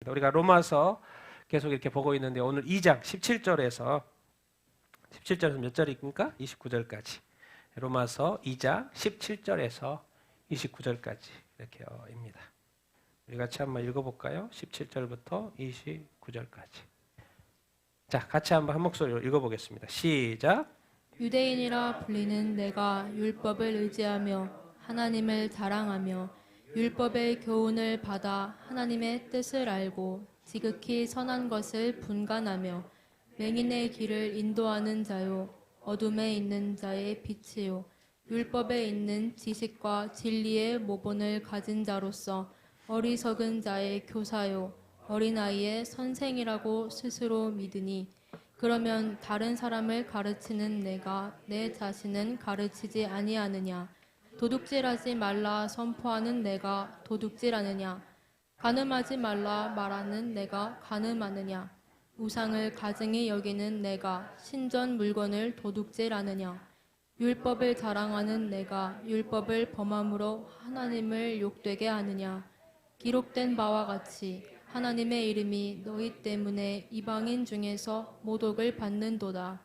우리가 로마서 계속 이렇게 보고 있는데 오늘 2장 17절에서 몇 절입니까? 29절까지. 로마서 2장 17절에서 29절까지 이렇게입니다. 우리 같이 한번 읽어볼까요? 17절부터 29절까지. 자, 같이 한번 한 목소리로 읽어보겠습니다. 시작. 유대인이라 불리는 내가 율법을 의지하며 하나님을 자랑하며 율법의 교훈을 받아 하나님의 뜻을 알고 지극히 선한 것을 분간하며 맹인의 길을 인도하는 자요 어둠에 있는 자의 빛이요 율법에 있는 지식과 진리의 모본을 가진 자로서 어리석은 자의 교사요 어린아이의 선생이라고 스스로 믿으니 그러면 다른 사람을 가르치는 내가 내 자신은 가르치지 아니하느냐? 도둑질하지 말라 선포하는 내가 도둑질하느냐? 간음하지 말라 말하는 내가 간음하느냐? 우상을 가증히 여기는 내가 신전 물건을 도둑질하느냐? 율법을 자랑하는 내가 율법을 범함으로 하나님을 욕되게 하느냐? 기록된 바와 같이 하나님의 이름이 너희 때문에 이방인 중에서 모독을 받는도다.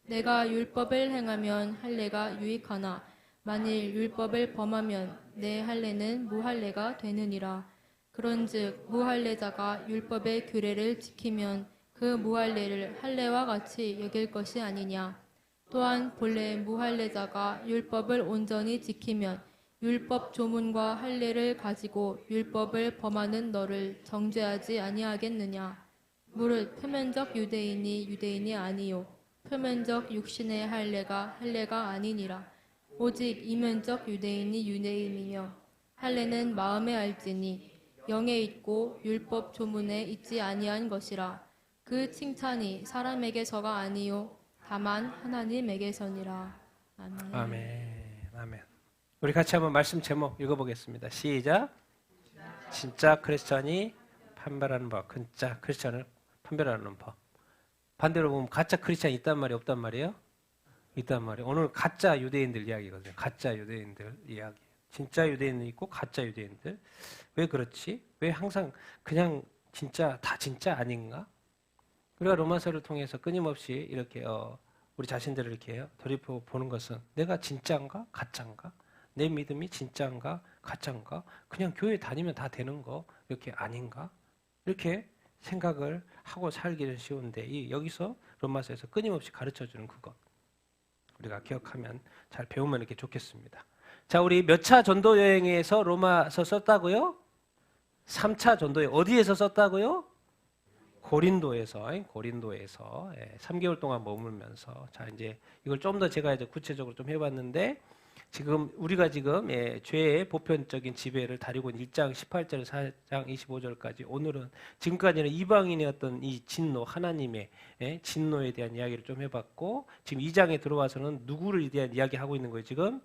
내가 율법을 행하면 할례가 유익하나 만일 율법을 범하면 내 할례는 무할례가 되느니라. 그런즉 무할례자가 율법의 규례를 지키면 그 무할례를 할례와 같이 여길 것이 아니냐. 또한 본래 무할례자가 율법을 온전히 지키면 율법 조문과 할례를 가지고 율법을 범하는 너를 정죄하지 아니하겠느냐. 무릇 표면적 유대인이 유대인이 아니요 표면적 육신의 할례가 할례가 아니니라. 오직 이면적 유대인이 유대인이며 할례는 마음에 알지니 영에 있고 율법 조문에 있지 아니한 것이라. 그 칭찬이 사람에게서가 아니요 다만 하나님에게서니라. 아멘. 아멘. 아멘. 우리 같이 한번 말씀 제목 읽어보겠습니다. 시작. 진짜 크리스천이 판별하는 법. 진짜 크리스천을 판별하는 법. 반대로 보면 가짜 크리스천이 있단 말이에요? 없단 말이에요? 있단 말이에요. 오늘 가짜 유대인들 이야기거든요. 가짜 유대인들 이야기. 진짜 유대인도 있고 가짜 유대인들. 왜 그렇지? 왜 항상 그냥 진짜 다 진짜 아닌가? 우리가 로마서를 통해서 끊임없이 이렇게 우리 자신들을 이렇게 돌이켜 보는 것은 내가 진짜인가? 가짜인가? 내 믿음이 진짜인가? 가짜인가? 그냥 교회 다니면 다 되는 거 이렇게 아닌가? 이렇게 생각을 하고 살기는 쉬운데 여기서 로마서에서 끊임없이 가르쳐주는 그것 우리가 기억하면 잘 배우면 이렇게 좋겠습니다. 자, 우리 몇 차 전도 여행에서 로마서 썼다고요? 3차 전도 여행 어디에서 썼다고요? 고린도에서 3개월 동안 머물면서 자 이제 이걸 좀 더 제가 이제 구체적으로 좀 해봤는데 지금 우리가 지금 죄의 보편적인 지배를 다루고 있는 1장 18절 4장 25절까지 오늘은 지금까지는 이방인의 어떤 이 진노 하나님의 진노에 대한 이야기를 좀 해봤고 지금 2장에 들어와서는 누구를 대한 이야기하고 있는 거예요 지금?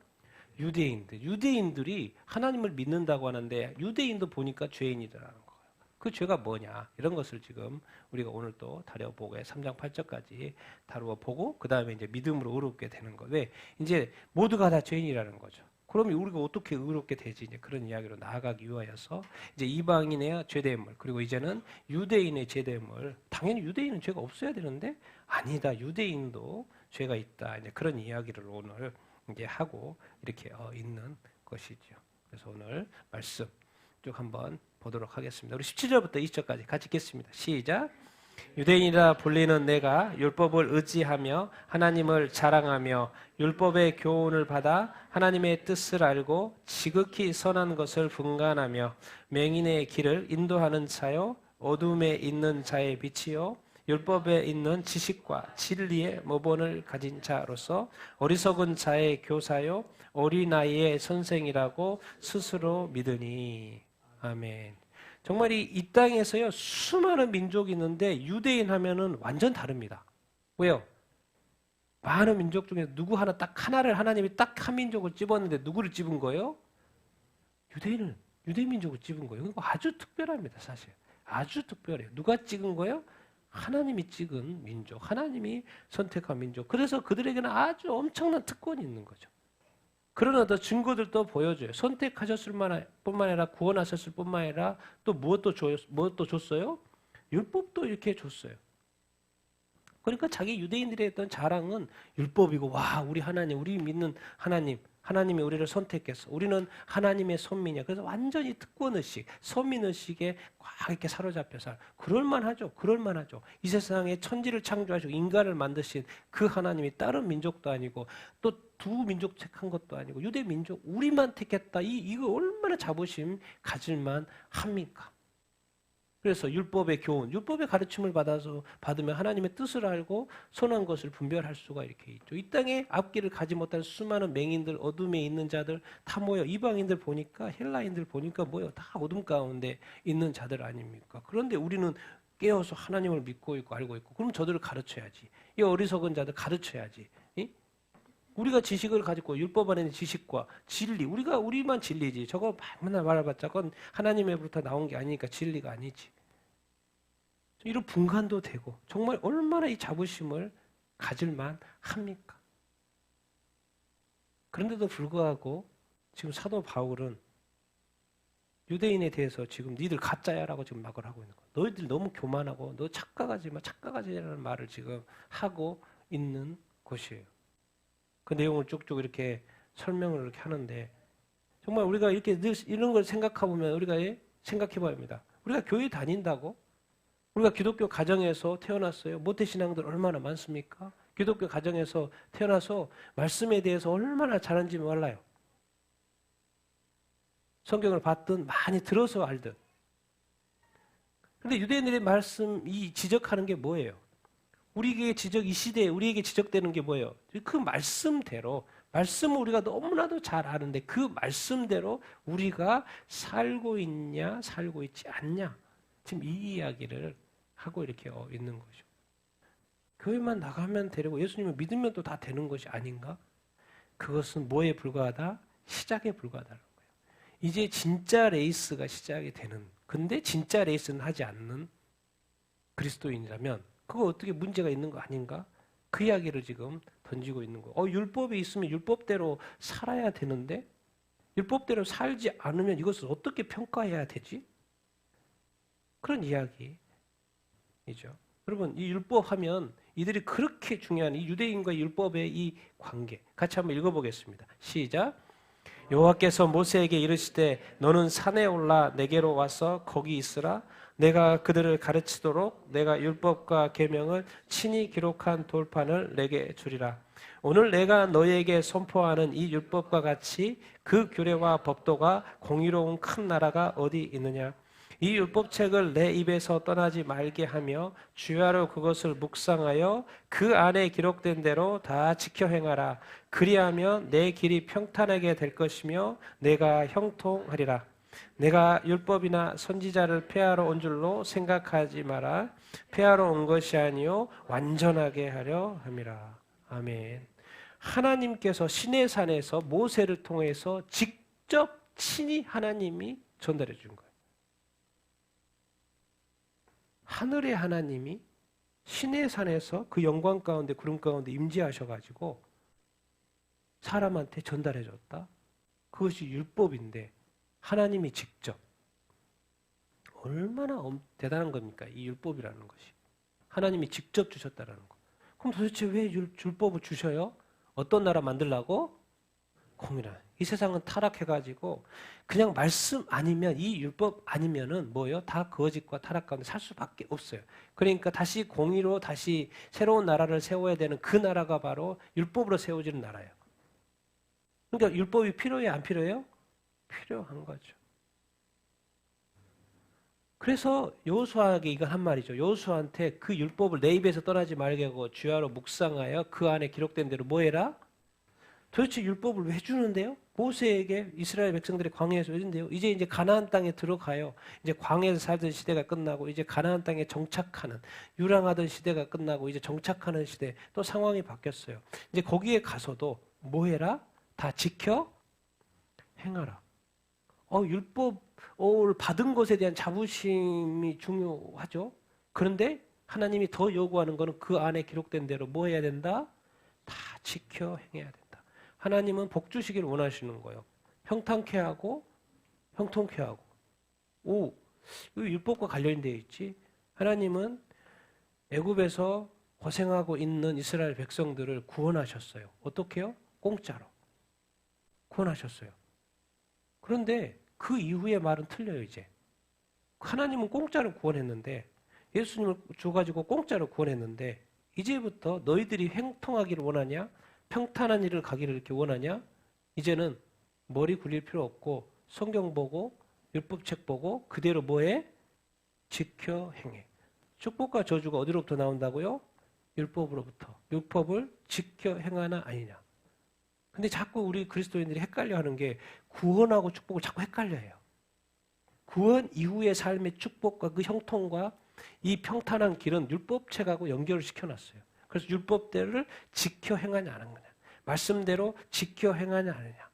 유대인들이 하나님을 믿는다고 하는데 유대인도 보니까 죄인이더라는 거예요. 그 죄가 뭐냐 이런 것을 지금 우리가 오늘 또 다뤄보고 3장 8절까지 다루어 보고 그 다음에 이제 믿음으로 의롭게 되는 거. 왜 이제 모두가 다 죄인이라는 거죠. 그러면 우리가 어떻게 의롭게 되지? 이제 그런 이야기로 나아가기 위하여서 이제 이방인의 죄대물 그리고 이제는 유대인의 죄대물. 당연히 유대인은 죄가 없어야 되는데 아니다. 유대인도 죄가 있다. 이제 그런 이야기를 오늘 이제 하고 이렇게 있는 것이죠. 그래서 오늘 말씀 쭉 한번 보도록 하겠습니다. 우리 17절부터 20절까지 같이 읽겠습니다. 시작. 유대인이라 불리는 내가 율법을 의지하며 하나님을 자랑하며 율법의 교훈을 받아 하나님의 뜻을 알고 지극히 선한 것을 분간하며 맹인의 길을 인도하는 자요 어둠에 있는 자의 빛이요 율법에 있는 지식과 진리의 모본을 가진 자로서 어리석은 자의 교사요 어린아이의 선생이라고 스스로 믿으니. 아멘. 정말 이 땅에서요 수많은 민족이 있는데 유대인 하면은 완전 다릅니다. 왜요? 많은 민족 중에 누구 하나 딱 하나를 하나님이 딱 한 민족을 집었는데 누구를 집은 거예요? 유대인 민족을 집은 거예요. 그거 아주 특별합니다, 사실. 아주 특별해요. 누가 찍은 거예요? 하나님이 찍은 민족, 하나님이 선택한 민족. 그래서 그들에게는 아주 엄청난 특권이 있는 거죠. 그런 어떤 증거들도 보여줘요. 선택하셨을 뿐만 아니라 구원하셨을 뿐만 아니라 또 무엇도 줬어요? 율법도 이렇게 줬어요. 그러니까 자기 유대인들의 어떤 자랑은 율법이고, 와, 우리 믿는 하나님이 우리를 선택했어. 우리는 하나님의 선민이야. 그래서 완전히 특권의식, 선민의식에 꽉 이렇게 사로잡혀서 그럴만하죠. 이 세상에 천지를 창조하시고 인간을 만드신 그 하나님이 다른 민족도 아니고 또 두 민족 택한 것도 아니고 유대 민족 우리만 택했다. 이거 얼마나 자부심 가질만 합니까? 그래서 율법의 교훈, 율법의 가르침을 받으면 하나님의 뜻을 알고 선한 것을 분별할 수가 이렇게 있죠. 이 땅에 앞길을 가지 못한 수많은 맹인들, 어둠에 있는 자들 다 모여. 이방인들 보니까, 헬라인들 보니까 뭐예요? 다 어둠 가운데 있는 자들 아닙니까? 그런데 우리는 깨어서 하나님을 믿고 있고 알고 있고, 그럼 저들을 가르쳐야지. 이 어리석은 자들 가르쳐야지. 이? 우리가 지식을 가지고 율법 안에 있는 지식과 진리, 우리만 진리지. 저거 맨날 말해봤자 그건 하나님의로부터 나온 게 아니니까 진리가 아니지. 이런 분간도 되고 정말 얼마나 이 자부심을 가질만 합니까? 그런데도 불구하고 지금 사도 바울은 유대인에 대해서 지금 니들 가짜야라고 지금 막을 하고 있는 거야. 너희들 너무 교만하고 너 착각하지라는 말을 지금 하고 있는 것이에요. 그 내용을 쭉쭉 이렇게 설명을 이렇게 하는데 정말 우리가 이렇게 이런 걸 생각해보면 우리가 생각해 봐야 합니다. 우리가 교회 다닌다고? 우리가 기독교 가정에서 태어났어요. 모태신앙들 얼마나 많습니까? 기독교 가정에서 태어나서 말씀에 대해서 얼마나 잘하는지 몰라요. 성경을 봤든 많이 들어서 알든. 근데 유대인들의 말씀 이 지적하는 게 뭐예요? 우리에게 이 시대에 우리에게 지적되는 게 뭐예요? 그 말씀대로, 말씀을 우리가 너무나도 잘 아는데 그 말씀대로 우리가 살고 있냐, 살고 있지 않냐. 지금 이 이야기를 하고 이렇게 있는 거죠. 교회만 나가면 되고 예수님을 믿으면 또 다 되는 것이 아닌가? 그것은 뭐에 불과하다? 시작에 불과하다는 거예요. 이제 진짜 레이스가 시작이 되는, 근데 진짜 레이스는 하지 않는 그리스도인이라면 그거 어떻게 문제가 있는 거 아닌가? 그 이야기를 지금 던지고 있는 거예요. 율법이 있으면 율법대로 살아야 되는데 율법대로 살지 않으면 이것을 어떻게 평가해야 되지? 그런 이야기이죠. 여러분, 이 율법하면 이들이 그렇게 중요한 이 유대인과 율법의 이 관계 같이 한번 읽어보겠습니다. 시작. 여호와께서 모세에게 이르시되 너는 산에 올라 내게로 와서 거기 있으라. 내가 그들을 가르치도록 내가 율법과 계명을 친히 기록한 돌판을 내게 주리라. 오늘 내가 너희에게 선포하는 이 율법과 같이 그 규례와 법도가 공의로운 큰 나라가 어디 있느냐. 이 율법책을 내 입에서 떠나지 말게 하며 주야로 그것을 묵상하여 그 안에 기록된 대로 다 지켜 행하라. 그리하면 내 길이 평탄하게 될 것이며 내가 형통하리라. 내가 율법이나 선지자를 폐하러 온 줄로 생각하지 마라. 폐하러 온 것이 아니요 완전하게 하려 함이라. 아멘. 하나님께서 시내산에서 모세를 통해서 직접 친히 하나님이 전달해 준 거예요. 하늘의 하나님이 시내산에서 그 영광 가운데 구름 가운데 임재하셔가지고 사람한테 전달해 줬다. 그것이 율법인데 하나님이 직접 얼마나 대단한 겁니까? 이 율법이라는 것이. 하나님이 직접 주셨다는 거. 그럼 도대체 왜 율법을 주셔요? 어떤 나라 만들라고? 공의라. 이 세상은 타락해가지고 그냥 말씀 아니면 이 율법 아니면은 뭐예요? 다 거짓과 타락 가운데 살 수밖에 없어요. 그러니까 다시 공의로 다시 새로운 나라를 세워야 되는 그 나라가 바로 율법으로 세워지는 나라예요. 그러니까 율법이 필요해요? 안 필요해요? 필요한 거죠. 그래서 여호수아에게 이거 한 말이죠. 여호수아한테 그 율법을 내 입에서 떠나지 말게 하고 주야로 묵상하여 그 안에 기록된 대로 뭐 해라? 도대체 율법을 왜 주는데요? 모세에게 이스라엘 백성들의 광야에서 왜 준대요? 이제 가나안 땅에 들어가요. 이제 광야에서 살던 시대가 끝나고 이제 가나안 땅에 정착하는, 유랑하던 시대가 끝나고 이제 정착하는 시대, 또 상황이 바뀌었어요. 이제 거기에 가서도 뭐 해라? 다 지켜 행하라. 율법을 받은 것에 대한 자부심이 중요하죠. 그런데 하나님이 더 요구하는 것은 그 안에 기록된 대로 뭐 해야 된다? 다 지켜 행해야 된다. 하나님은 복 주시길 원하시는 거예요. 평탄케 하고 형통케 하고. 오, 이 율법과 관련이 되어 있지. 하나님은 애굽에서 고생하고 있는 이스라엘 백성들을 구원하셨어요. 어떻게요? 공짜로 구원하셨어요. 그런데 그 이후의 말은 틀려요. 이제 하나님은 공짜로 구원했는데, 예수님을 줘가지고 공짜로 구원했는데, 이제부터 너희들이 행통하기를 원하냐? 평탄한 일을 가기를 이렇게 원하냐? 이제는 머리 굴릴 필요 없고 성경 보고 율법책 보고 그대로 뭐해? 지켜 행해. 축복과 저주가 어디로부터 나온다고요? 율법으로부터. 율법을 지켜 행하나 아니냐. 근데 자꾸 우리 그리스도인들이 헷갈려 하는 게 구원하고 축복을 자꾸 헷갈려 해요. 구원 이후의 삶의 축복과 그 형통과 이 평탄한 길은 율법책하고 연결을 시켜놨어요. 그래서 율법대를 지켜 행하냐 안 하느냐. 말씀대로 지켜 행하냐 안 하느냐.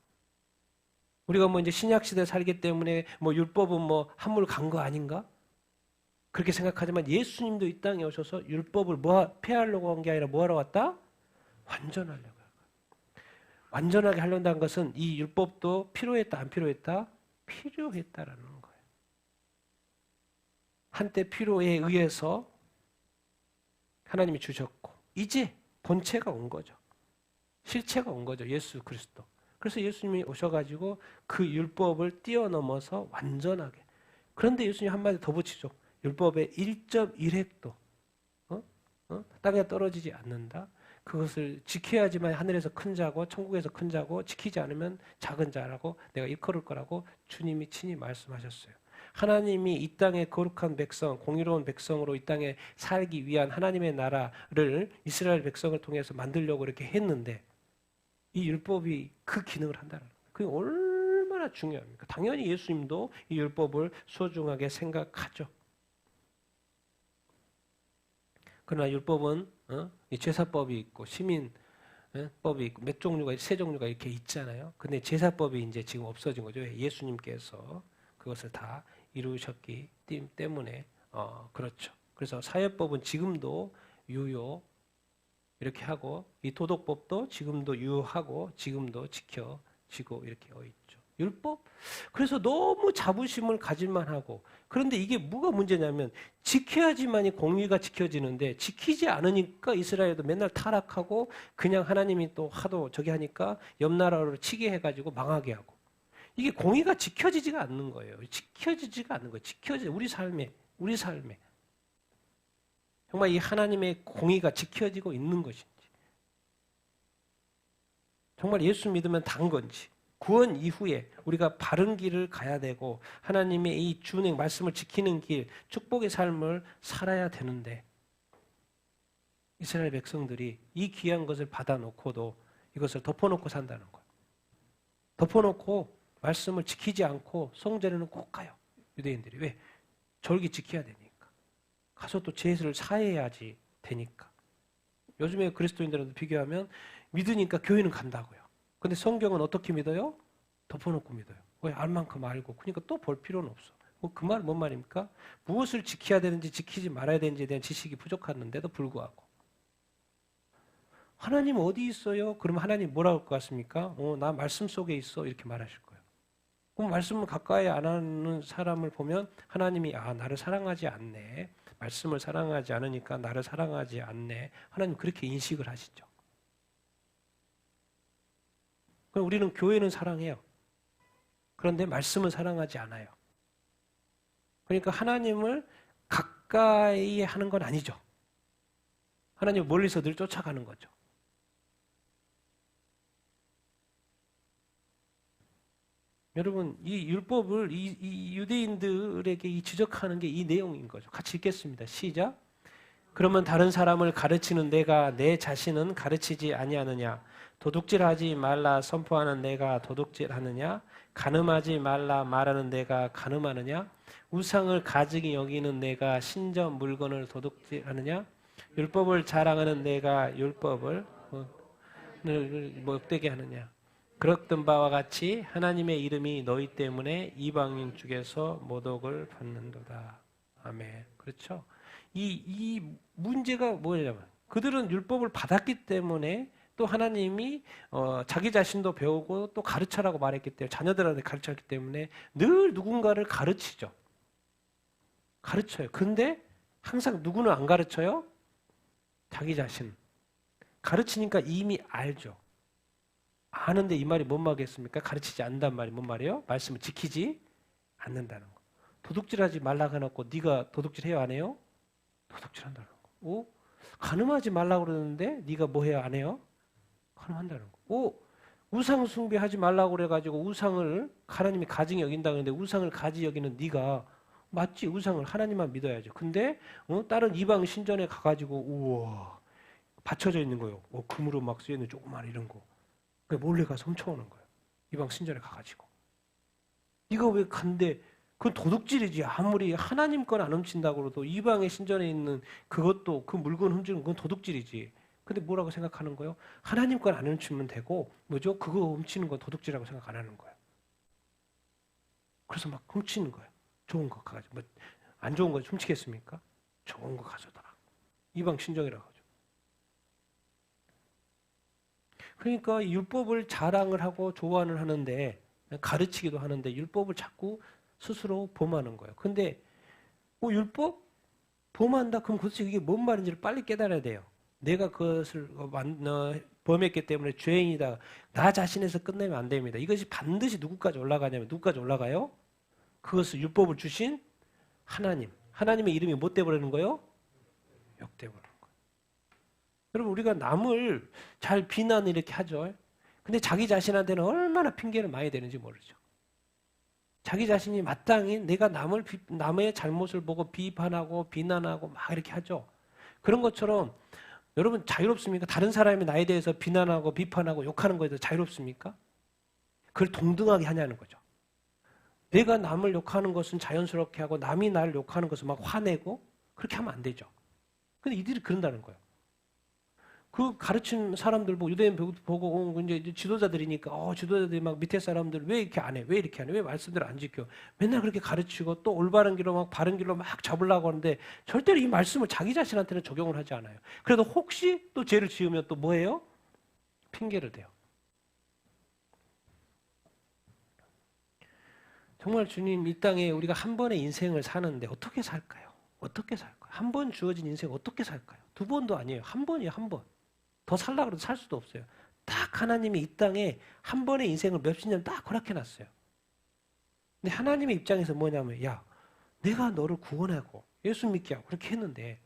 우리가 뭐 이제 신약시대 살기 때문에 뭐 율법은 뭐 한물 간 거 아닌가? 그렇게 생각하지만 예수님도 이 땅에 오셔서 율법을 폐하려고 한 게 아니라 뭐 하러 왔다? 완전하려고. 완전하게 하려는 것은 이 율법도 필요했다 안 필요했다? 필요했다라는 거예요. 한때 필요에 의해서 하나님이 주셨고 이제 본체가 온 거죠. 실체가 온 거죠. 예수 그리스도. 그래서 예수님이 오셔가지고 그 율법을 뛰어넘어서 완전하게. 그런데 예수님 한마디 더 붙이죠. 율법의 1.1획도 땅에 떨어지지 않는다. 그것을 지켜야지만 하늘에서 큰 자고 천국에서 큰 자고 지키지 않으면 작은 자라고 내가 일컬을 거라고 주님이 친히 말씀하셨어요. 하나님이 이 땅의 거룩한 백성, 공의로운 백성으로 이 땅에 살기 위한 하나님의 나라를 이스라엘 백성을 통해서 만들려고 이렇게 했는데 이 율법이 그 기능을 한다는 거예요. 그게 얼마나 중요합니까? 당연히 예수님도 이 율법을 소중하게 생각하죠. 그러나 율법은 이 제사법이 있고 시민법이 있고 몇 종류가 세 종류가 이렇게 있잖아요. 근데 제사법이 이제 지금 없어진 거죠. 예수님께서 그것을 다 이루셨기 때문에 그렇죠. 그래서 사회법은 지금도 유효 이렇게 하고 이 도덕법도 지금도 유효하고 지금도 지켜지고 이렇게 있죠. 율법? 그래서 너무 자부심을 가질만 하고 그런데 이게 뭐가 문제냐면 지켜야지만이 공의가 지켜지는데 지키지 않으니까 이스라엘도 맨날 타락하고 그냥 하나님이 또 하도 저기 하니까 옆 나라로 치게 해가지고 망하게 하고 이게 공의가 지켜지지가 않는 거예요. 지켜지지가 않는 거예요. 우리 삶에 정말 이 하나님의 공의가 지켜지고 있는 것인지 정말 예수 믿으면 단 건지 구원 이후에 우리가 바른 길을 가야 되고 하나님의 이 준행 말씀을 지키는 길 축복의 삶을 살아야 되는데 이스라엘 백성들이 이 귀한 것을 받아놓고도 이것을 덮어놓고 산다는 거예요. 덮어놓고 말씀을 지키지 않고 성전에는 꼭 가요. 유대인들이. 왜? 절기 지켜야 되니까. 가서 또 제사를 사해야지 되니까. 요즘에 그리스도인들한테 비교하면 믿으니까 교회는 간다고요. 근데 성경은 어떻게 믿어요? 덮어놓고 믿어요. 왜? 알 만큼 알고. 그러니까 또 볼 필요는 없어. 그 말 뭔 말입니까? 무엇을 지켜야 되는지 지키지 말아야 되는지에 대한 지식이 부족했는데도 불구하고. 하나님 어디 있어요? 그러면 하나님 뭐라고 할 것 같습니까? 나 말씀 속에 있어. 이렇게 말하실 거예요. 그럼 말씀을 가까이 안 하는 사람을 보면 하나님이 나를 사랑하지 않네. 말씀을 사랑하지 않으니까 나를 사랑하지 않네. 하나님 그렇게 인식을 하시죠. 그럼 우리는 교회는 사랑해요. 그런데 말씀은 사랑하지 않아요. 그러니까 하나님을 가까이 하는 건 아니죠. 하나님 멀리서 늘 쫓아가는 거죠. 여러분, 이 율법을 이 유대인들에게 지적하는 게 이 내용인 거죠. 같이 읽겠습니다. 시작. 그러면 다른 사람을 가르치는 내가 내 자신은 가르치지 아니하느냐? 도둑질하지 말라 선포하는 내가 도둑질하느냐? 간음하지 말라 말하는 내가 간음하느냐? 우상을 가증히 여기는 내가 신전 물건을 도둑질하느냐? 율법을 자랑하는 내가 율법을 못되게 하느냐? 그렇던 바와 같이 하나님의 이름이 너희 때문에 이방인 중에서 모독을 받는도다. 아멘. 그렇죠? 이 문제가 뭐냐면 그들은 율법을 받았기 때문에 또 하나님이 자기 자신도 배우고 또 가르쳐라고 말했기 때문에 자녀들한테 가르쳤기 때문에 늘 누군가를 가르치죠. 가르쳐요. 근데 항상 누구는 안 가르쳐요? 자기 자신. 가르치니까 이미 알죠. 아는데 이 말이 뭔 말이겠습니까? 가르치지 않는다는 말이 뭔 말이에요? 말씀을 지키지 않는다는 거. 도둑질하지 말라고 해놓고 네가 도둑질해요? 안 해요? 도둑질한다는 거. 오? 간음하지 말라고 그러는데 네가 뭐 해요? 안 해요? 간음한다는 거. 오? 우상 숭배하지 말라고 그래가지고 우상을 하나님이 가증히 여긴다 그러는데 우상을 가지 여기는 네가 맞지? 우상을 하나님만 믿어야죠. 근데 다른 이방 신전에 가가지고 우와 받쳐져 있는 거예요. 금으로 막 쓰여있는 조그만 이런 거. 그러니까 몰래 가서 훔쳐오는 거예요. 이방 신전에 가가지고. 네가 왜 간대? 그건 도둑질이지. 아무리 하나님 건 안 훔친다고 그래도 이방의 신전에 있는 그것도 그 물건 훔치는 건 도둑질이지. 근데 뭐라고 생각하는 거예요? 하나님 건 안 훔치면 되고 뭐죠? 그거 훔치는 건 도둑질이라고 생각 안 하는 거예요. 그래서 막 훔치는 거예요. 좋은 거 가가지고. 뭐 안 좋은 거 훔치겠습니까? 좋은 거 가져다가. 이방 신정이라고 하죠. 그러니까 율법을 자랑을 하고 조언을 하는데 가르치기도 하는데 율법을 자꾸 스스로 범하는 거예요. 근데 율법? 범한다? 그럼 도대체 이게 뭔 말인지를 빨리 깨달아야 돼요. 내가 그것을 범했기 때문에 죄인이다. 나 자신에서 끝내면 안 됩니다. 이것이 반드시 누구까지 올라가냐면 누구까지 올라가요? 그것을 율법을 주신 하나님. 하나님의 이름이 못 돼버리는 거예요? 욕돼버리는 거예요. 여러분 우리가 남을 잘 비난을 이렇게 하죠. 근데 자기 자신한테는 얼마나 핑계를 많이 대는지 모르죠. 자기 자신이 마땅히 내가 남의 잘못을 보고 비판하고 비난하고 막 이렇게 하죠. 그런 것처럼 여러분 자유롭습니까? 다른 사람이 나에 대해서 비난하고 비판하고 욕하는 거에 대해서 자유롭습니까? 그걸 동등하게 하냐는 거죠. 내가 남을 욕하는 것은 자연스럽게 하고 남이 나를 욕하는 것은 막 화내고 그렇게 하면 안 되죠. 근데 이들이 그런다는 거예요. 그 가르친 사람들 보고 유대인 보고 이제 지도자들이니까 지도자들이 막 밑에 사람들 왜 이렇게 안 해? 왜 이렇게 안 해? 왜 말씀대로 안 지켜? 맨날 그렇게 가르치고 또 올바른 길로 막 바른 길로 막 잡으려고 하는데 절대로 이 말씀을 자기 자신한테는 적용을 하지 않아요. 그래도 혹시 또 죄를 지으면 또 뭐예요? 핑계를 대요. 정말 주님 이 땅에 우리가 한 번의 인생을 사는데 어떻게 살까요? 어떻게 살까요? 한 번 주어진 인생 어떻게 살까요? 두 번도 아니에요. 한 번이에요. 한 번. 더 살려고 해도 살 수도 없어요. 딱 하나님이 이 땅에 한 번의 인생을 몇십 년 딱 허락해놨어요. 근데 하나님의 입장에서 뭐냐면 야 내가 너를 구원하고 예수 믿게 하고 그렇게 했는데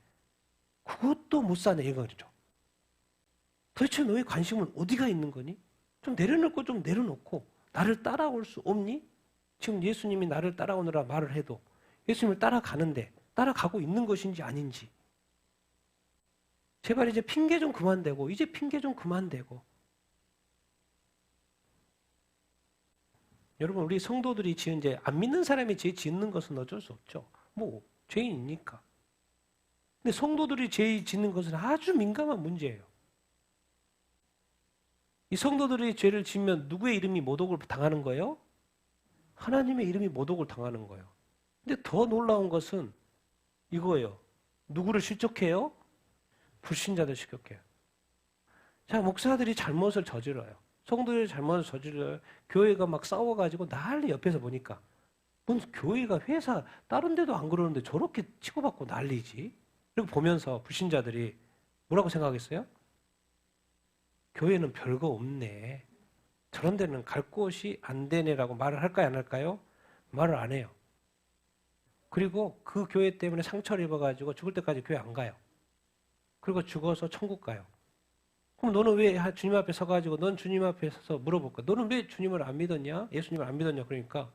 그것도 못 사네 이거죠. 도대체 너의 관심은 어디가 있는 거니? 좀 내려놓을 거 좀 내려놓고 나를 따라올 수 없니? 지금 예수님이 나를 따라오느라 말을 해도 예수님을 따라가는데 따라가고 있는 것인지 아닌지 제발 이제 핑계 좀 그만 대고 이제 핑계 좀 그만 대고 여러분 우리 성도들이 지은 죄 안 믿는 사람이 죄 짓는 것은 어쩔 수 없죠. 뭐 죄인이니까. 근데 성도들이 죄 짓는 것은 아주 민감한 문제예요. 이 성도들이 죄를 지으면 누구의 이름이 모독을 당하는 거예요? 하나님의 이름이 모독을 당하는 거예요. 근데 더 놀라운 것은 이거예요. 누구를 실족해요? 불신자들 실족해요. 자, 목사들이 잘못을 저질러요. 성도들이 잘못을 저질러요. 교회가 막 싸워가지고 난리 옆에서 보니까 무슨 교회가 회사 다른 데도 안 그러는데 저렇게 치고받고 난리지. 그리고 보면서 불신자들이 뭐라고 생각했어요? 교회는 별거 없네. 저런 데는 갈 곳이 안 되네라고 말을 할까요? 안 할까요? 말을 안 해요. 그리고 그 교회 때문에 상처를 입어가지고 죽을 때까지 교회 안 가요. 그리고 죽어서 천국 가요. 그럼 너는 왜 주님 앞에 서가지고 넌 주님 앞에 서서 물어볼까? 너는 왜 주님을 안 믿었냐? 예수님을 안 믿었냐? 그러니까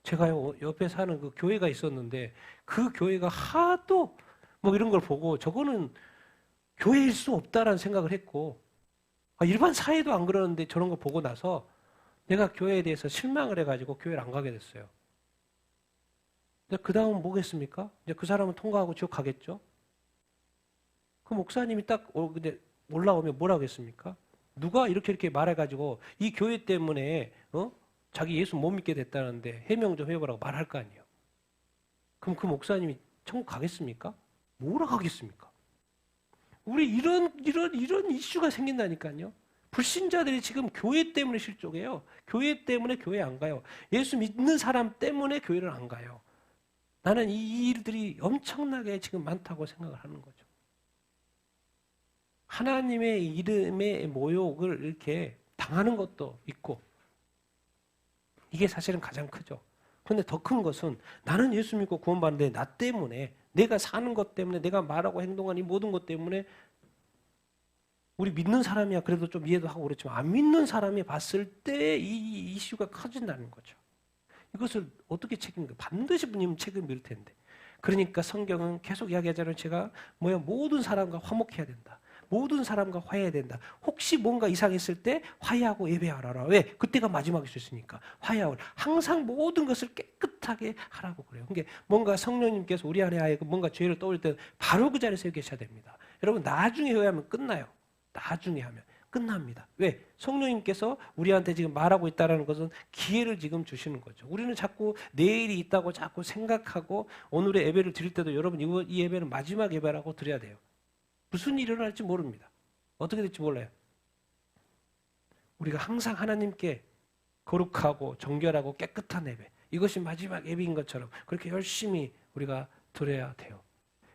제가요 옆에 사는 그 교회가 있었는데 그 교회가 하도 뭐 이런 걸 보고 저거는 교회일 수 없다라는 생각을 했고 일반 사회도 안 그러는데 저런 거 보고 나서 내가 교회에 대해서 실망을 해가지고 교회를 안 가게 됐어요. 그 다음은 뭐겠습니까? 이제 그 사람은 통과하고 지옥 가겠죠? 그 목사님이 딱 올라오면 뭐라고 했습니까? 누가 이렇게 말해가지고 이 교회 때문에 자기 예수 못 믿게 됐다는데 해명 좀 해보라고 말할 거 아니에요. 그럼 그 목사님이 천국 가겠습니까? 뭐라 가겠습니까? 우리 이런 이슈가 생긴다니까요. 불신자들이 지금 교회 때문에 실족해요. 교회 때문에 교회 안 가요. 예수 믿는 사람 때문에 교회를 안 가요. 나는 이 일들이 엄청나게 지금 많다고 생각을 하는 거죠. 하나님의 이름의 모욕을 이렇게 당하는 것도 있고, 이게 사실은 가장 크죠. 그런데 더 큰 것은 나는 예수 믿고 구원받는데 나 때문에, 내가 사는 것 때문에, 내가 말하고 행동하는 이 모든 것 때문에, 우리 믿는 사람이야 그래도 좀 이해도 하고 그렇지만 안 믿는 사람이 봤을 때 이 이슈가 커진다는 거죠. 이것을 어떻게 책임져요? 반드시 부님 책임질 텐데. 그러니까 성경은 계속 이야기하자면 제가 모든 사람과 화목해야 된다. 모든 사람과 화해해야 된다. 혹시 뭔가 이상했을 때 화해하고 예배하라. 왜? 그때가 마지막일 수 있으니까. 화해하고. 항상 모든 것을 깨끗하게 하라고 그래요. 그러니까 뭔가 성령님께서 우리 안에 하여 뭔가 죄를 떠올릴 때 바로 그 자리에서 계셔야 됩니다. 여러분 나중에 회하면 끝나요. 나중에 하면 끝납니다. 왜? 성령님께서 우리한테 지금 말하고 있다는 것은 기회를 지금 주시는 거죠. 우리는 자꾸 내일이 있다고 자꾸 생각하고 오늘의 예배를 드릴 때도 여러분 이 예배는 마지막 예배라고 드려야 돼요. 무슨 일이 일어날지 모릅니다. 어떻게 될지 몰라요. 우리가 항상 하나님께 거룩하고 정결하고 깨끗한 예배, 이것이 마지막 예배인 것처럼 그렇게 열심히 우리가 드려야 돼요.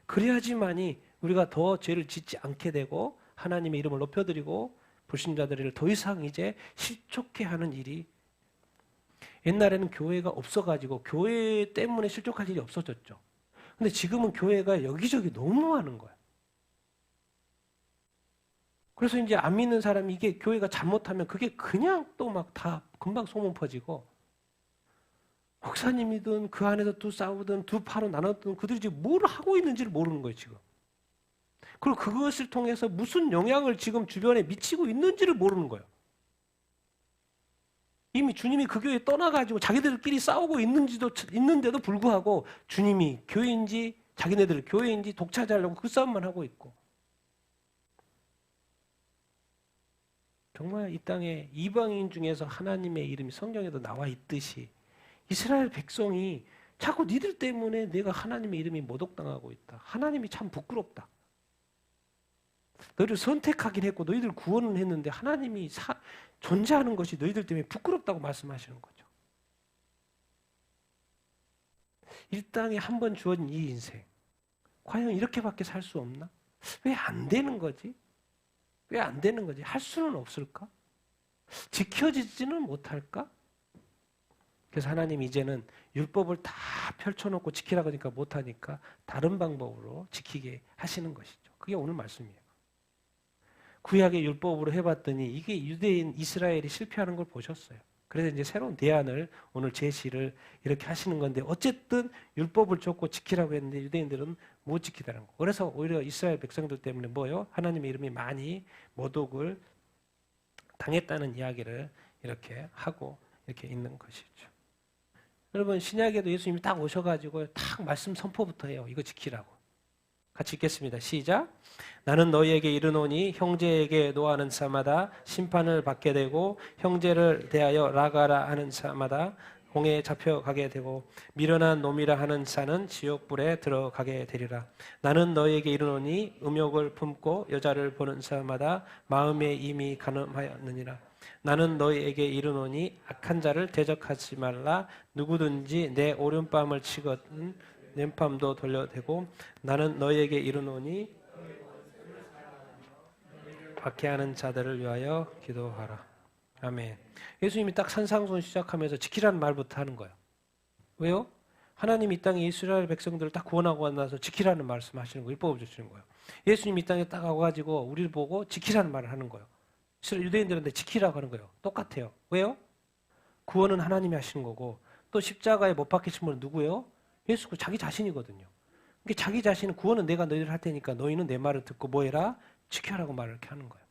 그래야지만이 우리가 더 죄를 짓지 않게 되고 하나님의 이름을 높여드리고 불신자들을 더 이상 이제 실족해 하는 일이, 옛날에는 교회가 없어가지고 교회 때문에 실족할 일이 없어졌죠. 근데 지금은 교회가 여기저기 너무 많은 거야. 그래서 이제 안 믿는 사람이 이게 교회가 잘못하면 그게 그냥 또 막 다 금방 소문 퍼지고, 목사님이든 그 안에서 두 싸우든 두 파로 나눴든 그들이 지금 뭘 하고 있는지를 모르는 거예요, 지금. 그리고 그것을 통해서 무슨 영향을 지금 주변에 미치고 있는지를 모르는 거예요. 이미 주님이 그 교회에 떠나가지고 자기들끼리 싸우고 있는데도 불구하고 주님이 교회인지 자기네들 교회인지 독차지하려고 그 싸움만 하고 있고, 정말 이 땅에 이방인 중에서 하나님의 이름이 성경에도 나와 있듯이 이스라엘 백성이 자꾸 니들 때문에 내가 하나님의 이름이 모독당하고 있다. 하나님이 참 부끄럽다. 너희를 선택하긴 했고 너희들 구원은 했는데 하나님이 존재하는 것이 너희들 때문에 부끄럽다고 말씀하시는 거죠. 이 땅에 한 번 주어진 이 인생, 과연 이렇게밖에 살 수 없나? 왜 안 되는 거지? 왜 안 되는 거지? 할 수는 없을까? 지켜지지는 못할까? 그래서 하나님이 이제는 율법을 다 펼쳐놓고 지키라고 하니까 못하니까 다른 방법으로 지키게 하시는 것이죠. 그게 오늘 말씀이에요. 구약의 율법으로 해봤더니 이게 유대인 이스라엘이 실패하는 걸 보셨어요. 그래서 이제 새로운 대안을 오늘 제시를 이렇게 하시는 건데, 어쨌든 율법을 줬고 지키라고 했는데 유대인들은 못 지키다는 거. 그래서 오히려 이스라엘 백성들 때문에 뭐요? 하나님의 이름이 많이 모독을 당했다는 이야기를 이렇게 하고 이렇게 있는 것이죠. 여러분 신약에도 예수님이 딱 오셔가지고 딱 말씀 선포부터 해요. 이거 지키라고. 같이 읽겠습니다. 시작. 나는 너희에게 이르노니 형제에게 노하는 자마다 심판을 받게 되고 형제를 대하여 라가라 하는 자마다 공에 잡혀가게 되고 미련한 놈이라 하는 자는 지옥불에 들어가게 되리라. 나는 너희에게 이르노니 음욕을 품고 여자를 보는 자마다 마음에 이미 간음하였느니라. 나는 너희에게 이르노니 악한 자를 대적하지 말라. 누구든지 내 오른뺨을 치거든 왼밤도 돌려대고 나는 너희에게 이르노니 박해하는 자들을 위하여 기도하라. 아멘. 예수님이 딱 산상순 시작하면서 지키라는 말부터 하는 거예요. 왜요? 하나님이 이 땅에 이스라엘 백성들을 딱 구원하고 나서 지키라는 말씀하시는 거예요. 율법을 주시는 거예요. 예수님이 이 땅에 딱 와가지고 우리를 보고 지키라는 말을 하는 거예요. 유대인들한테 지키라고 하는 거예요. 똑같아요. 왜요? 구원은 하나님이 하시는 거고, 또 십자가에 못 박히신 분은 누구예요? 예수 자기 자신이거든요. 그러니까 자기 자신은 구원은 내가 너희를 할 테니까 너희는 내 말을 듣고 뭐 해라? 지켜라고 말을 이렇게 하는 거예요.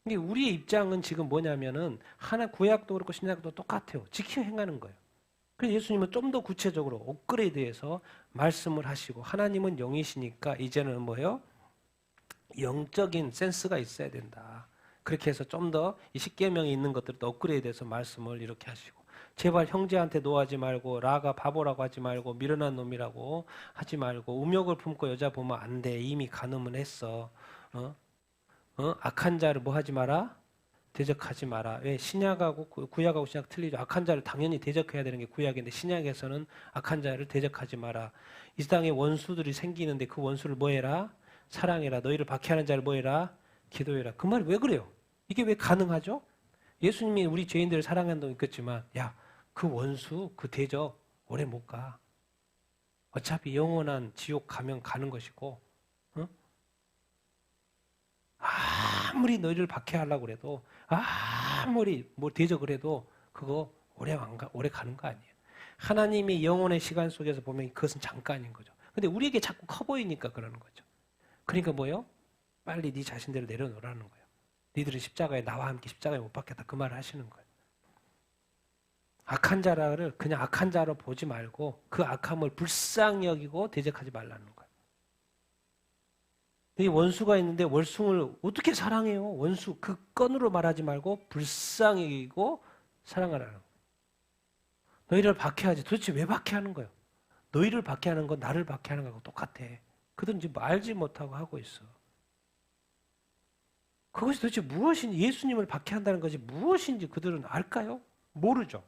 이게 우리의 입장은 지금 뭐냐면은 하나 구약도 그렇고 신약도 똑같아요. 지켜 행하는 거예요. 그래서 예수님은 좀 더 구체적으로 업그레이드해서 말씀을 하시고, 하나님은 영이시니까 이제는 뭐예요? 영적인 센스가 있어야 된다. 그렇게 해서 좀 더 이 십계명에 있는 것들도 업그레이드해서 말씀을 이렇게 하시고, 제발 형제한테 노하지 말고 라가 바보라고 하지 말고 미련한 놈이라고 하지 말고 음욕을 품고 여자 보면 안 돼. 이미 간음은 했어. 악한 자를 뭐 하지 마라? 대적하지 마라. 왜? 신약하고 구약하고 신약 틀리죠. 악한 자를 당연히 대적해야 되는 게 구약인데 신약에서는 악한 자를 대적하지 마라. 이 땅에 원수들이 생기는데 그 원수를 뭐 해라? 사랑해라. 너희를 박해하는 자를 뭐 해라? 기도해라. 그 말이 왜 그래요? 이게 왜 가능하죠? 예수님이 우리 죄인들을 사랑한다고 있겠지만 야, 그 원수, 그 대적 오래 못 가. 어차피 영원한 지옥 가면 가는 것이고 응? 아무리 너희를 박해하려고 그래도 아무리 뭐 대적을 해도 그거 오래 가는 거 아니에요. 하나님의 영혼의 시간 속에서 보면 그것은 잠깐인 거죠. 근데 우리에게 자꾸 커 보이니까 그러는 거죠. 그러니까 뭐예요? 빨리 네 자신대로 내려놓으라는 거예요. 니들은 십자가에 나와 함께 십자가에 못 박혔다 그 말을 하시는 거예요. 악한 자를 그냥 악한 자로 보지 말고 그 악함을 불쌍히 여기고 대적하지 말라는 거예요. 이 원수가 있는데 원숭을 어떻게 사랑해요? 원수 그 건으로 말하지 말고 불쌍히 여기고 사랑하라는 거예요. 너희를 박해하지. 도대체 왜 박해하는 거예요? 너희를 박해하는 건 나를 박해하는 거하고 똑같아. 그들은 지금 알지 못하고 하고 있어. 그것이 도대체 무엇인지, 예수님을 박해한다는 것이 무엇인지 그들은 알까요? 모르죠.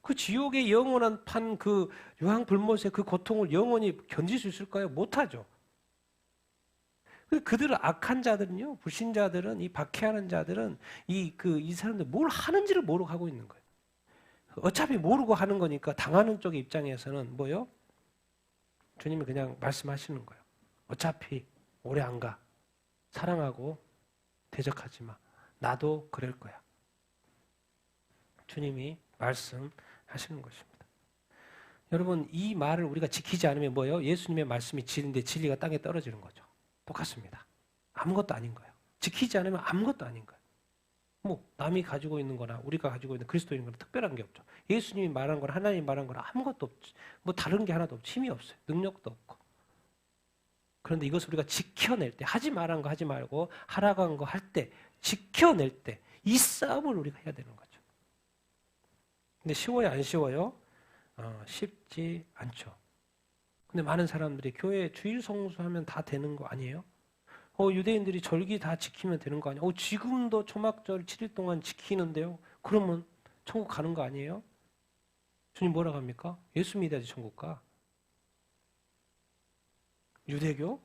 그 지옥의 영원한 판 그 유황불못의 그 고통을 영원히 견딜 수 있을까요? 못하죠. 그들은 악한 자들은요, 불신자들은, 이 박해하는 자들은 이 사람들 뭘 하는지를 모르고 하고 있는 거예요. 어차피 모르고 하는 거니까 당하는 쪽의 입장에서는 뭐요? 주님이 그냥 말씀하시는 거예요. 어차피 오래 안 가. 사랑하고 대적하지 마. 나도 그럴 거야. 주님이 말씀하시는 것입니다. 여러분, 이 말을 우리가 지키지 않으면 뭐예요? 예수님의 말씀이 진리인데 진리가 땅에 떨어지는 거죠. 똑같습니다. 아무것도 아닌 거예요. 지키지 않으면 아무것도 아닌 거예요. 뭐 남이 가지고 있는 거나 우리가 가지고 있는 그리스도인 거나 특별한 게 없죠. 예수님이 말한 거나 하나님이 말한 거나 아무것도 없지. 뭐 다른 게 하나도 없죠. 힘이 없어요. 능력도 없고. 그런데 이것을 우리가 지켜낼 때, 하지 말한 거 하지 말고 하라고 한 거 할 때, 지켜낼 때 이 싸움을 우리가 해야 되는 거죠. 근데 쉬워요? 안 쉬워요? 쉽지 않죠. 근데 많은 사람들이 교회 주일 성수하면 다 되는 거 아니에요? 유대인들이 절기 다 지키면 되는 거 아니에요? 지금도 초막절 7일 동안 지키는데요? 그러면 천국 가는 거 아니에요? 주님 뭐라고 합니까? 예수 믿어야지 천국 가. 유대교?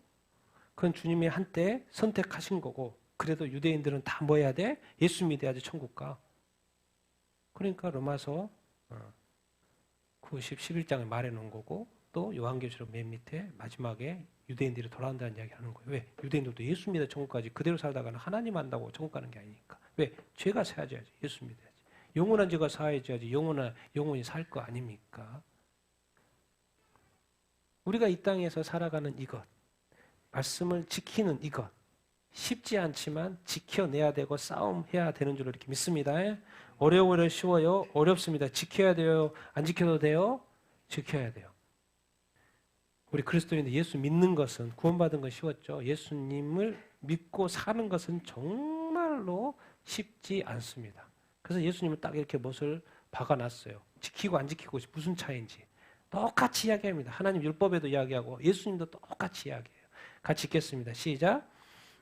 그건 주님이 한때 선택하신 거고, 그래도 유대인들은 다 뭐 해야 돼? 예수 믿어야지 천국 가. 그러니까 로마서 11장을 말해 놓은 거고, 또 요한계시록 맨 밑에 마지막에 유대인들이 돌아온다는 이야기 하는 거예요. 왜? 유대인들도 예수 믿어 천국까지 그대로 살다가는 하나님 안다고 천국 가는 게 아니니까. 왜? 죄가 사야져야지. 예수 믿어야지. 영원한 죄가 사야져야지. 영원히 살 거 아닙니까? 우리가 이 땅에서 살아가는 이것, 말씀을 지키는 이것, 쉽지 않지만 지켜내야 되고 싸움해야 되는 줄로 이렇게 믿습니다. 어려워요? 쉬워요? 어렵습니다. 지켜야 돼요? 안 지켜도 돼요? 지켜야 돼요. 우리 그리스도인들 예수 믿는 것은, 구원받은 건 쉬웠죠. 예수님을 믿고 사는 것은 정말로 쉽지 않습니다. 그래서 예수님은 딱 이렇게 못을 박아놨어요. 지키고 안 지키고 무슨 차이인지. 똑같이 이야기합니다. 하나님 율법에도 이야기하고 예수님도 똑같이 이야기해요. 같이 읽겠습니다. 시작.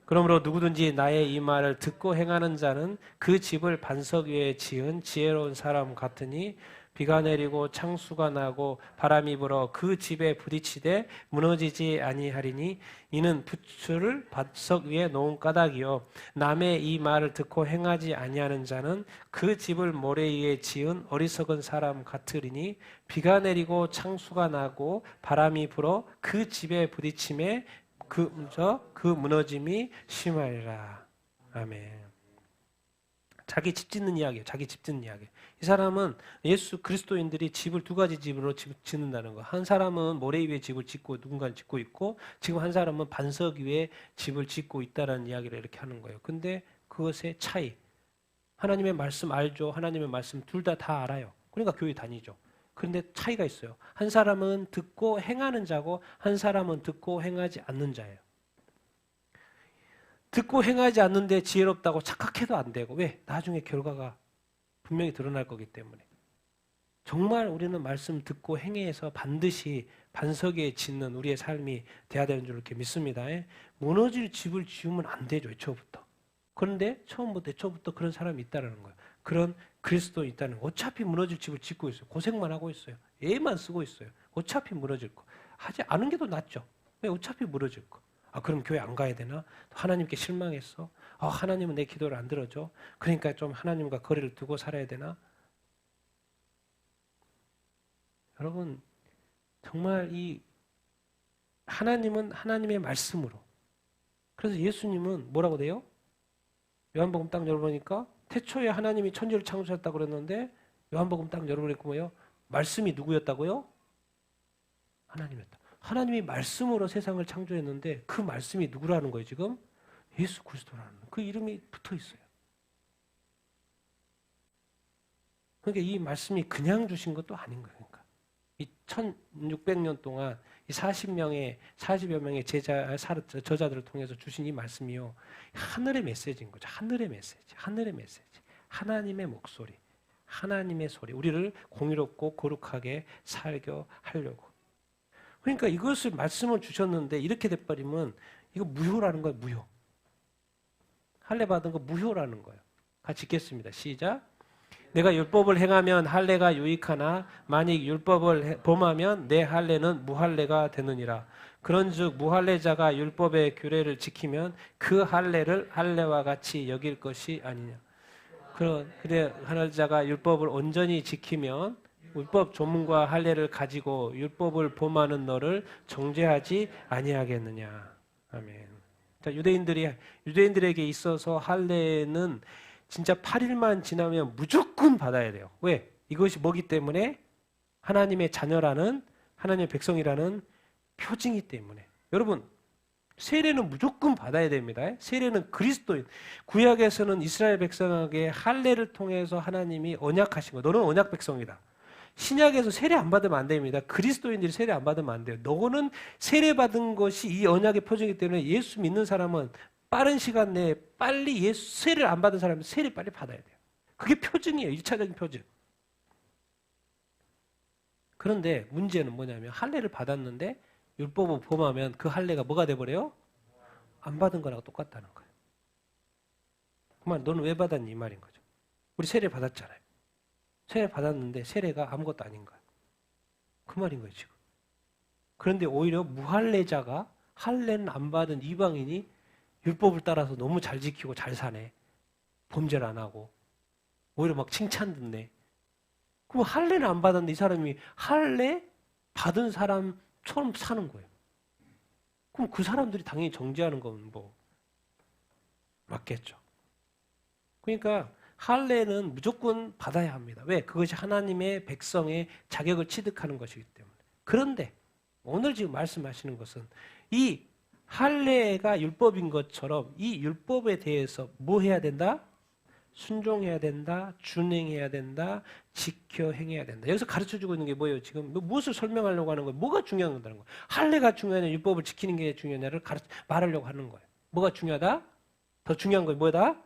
그러므로 누구든지 나의 이 말을 듣고 행하는 자는 그 집을 반석 위에 지은 지혜로운 사람 같으니 비가 내리고 창수가 나고 바람이 불어 그 집에 부딪히되 무너지지 아니하리니 이는 부추를 반석 위에 놓은 까닭이요 남의 이 말을 듣고 행하지 아니하는 자는 그 집을 모래 위에 지은 어리석은 사람 같으리니 비가 내리고 창수가 나고 바람이 불어 그 집에 부딪힘에 그 무너짐이 심하리라. 아멘. 자기 집 짓는 이야기예요. 자기 집 짓는 이야기. 이 사람은 예수 그리스도인들이 집을 두 가지 집으로 짓는다는 거. 한 사람은 모래 위에 집을 짓고 누군가는 짓고 있고, 지금 한 사람은 반석 위에 집을 짓고 있다라는 이야기를 이렇게 하는 거예요. 근데 그것의 차이. 하나님의 말씀 알죠. 하나님의 말씀 둘 다 알아요. 그러니까 교회 다니죠. 그런데 차이가 있어요. 한 사람은 듣고 행하는 자고 한 사람은 듣고 행하지 않는 자예요. 듣고 행하지 않는데 지혜롭다고 착각해도 안 되고. 왜? 나중에 결과가 분명히 드러날 거기 때문에. 정말 우리는 말씀 듣고 행해서 반드시 반석에 짓는 우리의 삶이 돼야 되는 줄 이렇게 믿습니다. 예? 무너질 집을 지으면 안 되죠, 애초부터. 그런데 처음부터 애초부터 그런 사람이 있다는 거예요. 그런 그리스도인이 있다는 거예요. 어차피 무너질 집을 짓고 있어요. 고생만 하고 있어요. 애만 쓰고 있어요. 어차피 무너질 거. 하지 않은 게 더 낫죠. 왜 어차피 무너질 거. 아, 그럼 교회 안 가야 되나? 하나님께 실망했어. 아, 하나님은 내 기도를 안 들어줘. 그러니까 좀 하나님과 거리를 두고 살아야 되나? 여러분, 정말 이 하나님은 하나님의 말씀으로. 그래서 예수님은 뭐라고 돼요? 요한복음 딱 열어보니까 태초에 하나님이 천지를 창조했다고 그랬는데 요한복음 딱 열어보니까 뭐예요? 말씀이 누구였다고요? 하나님이었다. 하나님이 말씀으로 세상을 창조했는데 그 말씀이 누구라는 거예요 지금? 예수 그리스도라는 거예요. 그 이름이 붙어 있어요. 그러니까 이 말씀이 그냥 주신 것도 아닌 거예요. 그러니까 이 1600년 동안 이 40여 명의 저자들을 통해서 주신 이 말씀이요. 하늘의 메시지인 거죠. 하늘의 메시지. 하늘의 메시지. 하나님의 목소리. 하나님의 소리. 우리를 공의롭고 거룩하게 살게 하려고. 그러니까 이것을 말씀을 주셨는데 이렇게 돼버리면 이거 무효라는 거예요. 무효. 할례 받은 거 무효라는 거예요. 같이 읽겠습니다. 시작. 내가 율법을 행하면 할례가 유익하나 만약 율법을 범하면 내 할례는 무할례가 되느니라. 그런즉 무할례자가 율법의 규례를 지키면 그 할례를 할례와 같이 여길 것이 아니냐. 그래 할례자가 율법을 온전히 지키면 율법 조문과 할례를 가지고 율법을 범하는 너를 정죄하지 아니하겠느냐. 아멘. 자, 유대인들에게 있어서 할례는 진짜 8일만 지나면 무조건 받아야 돼요. 왜? 이것이 뭐기 때문에? 하나님의 자녀라는, 하나님의 백성이라는 표징이 때문에. 여러분, 세례는 무조건 받아야 됩니다. 세례는 그리스도인. 구약에서는 이스라엘 백성에게 할례를 통해서 하나님이 언약하신 거. 너는 언약 백성이다. 신약에서 세례 안 받으면 안 됩니다. 그리스도인들이 세례 안 받으면 안 돼요. 너는 세례 받은 것이 이 언약의 표징이기 때문에 예수 믿는 사람은 빠른 시간 내에 빨리 예수 세례를 안 받은 사람은 세례 빨리 받아야 돼요. 그게 표징이에요. 1차적인 표징. 그런데 문제는 뭐냐면 할례를 받았는데 율법을 범하면 그 할례가 뭐가 돼버려요? 안 받은 거랑 똑같다는 거예요. 그만 너는 왜 받았니? 이 말인 거죠. 우리 세례 받았잖아요. 세례 받았는데 세례가 아무것도 아닌 거예요. 그 말인 거예요 지금. 그런데 오히려 무할례자가 할례는 안 받은 이방인이 율법을 따라서 너무 잘 지키고 잘 사네. 범죄를 안 하고. 오히려 막 칭찬 듣네. 그럼 할례는 안 받았는데 이 사람이 할례 받은 사람처럼 사는 거예요. 그럼 그 사람들이 당연히 정죄하는 건 뭐 맞겠죠. 그러니까 할례는 무조건 받아야 합니다. 왜? 그것이 하나님의 백성의 자격을 취득하는 것이기 때문에. 그런데 오늘 지금 말씀하시는 것은 이 할례가 율법인 것처럼 이 율법에 대해서 뭐 해야 된다? 순종해야 된다, 준행해야 된다, 지켜 행해야 된다. 여기서 가르쳐주고 있는 게 뭐예요? 지금 무엇을 설명하려고 하는 거예요? 뭐가 중요한 거라는 거예요? 할례가 중요하냐, 율법을 지키는 게 중요하냐를 말하려고 하는 거예요. 뭐가 중요하다? 더 중요한 거예요. 뭐다?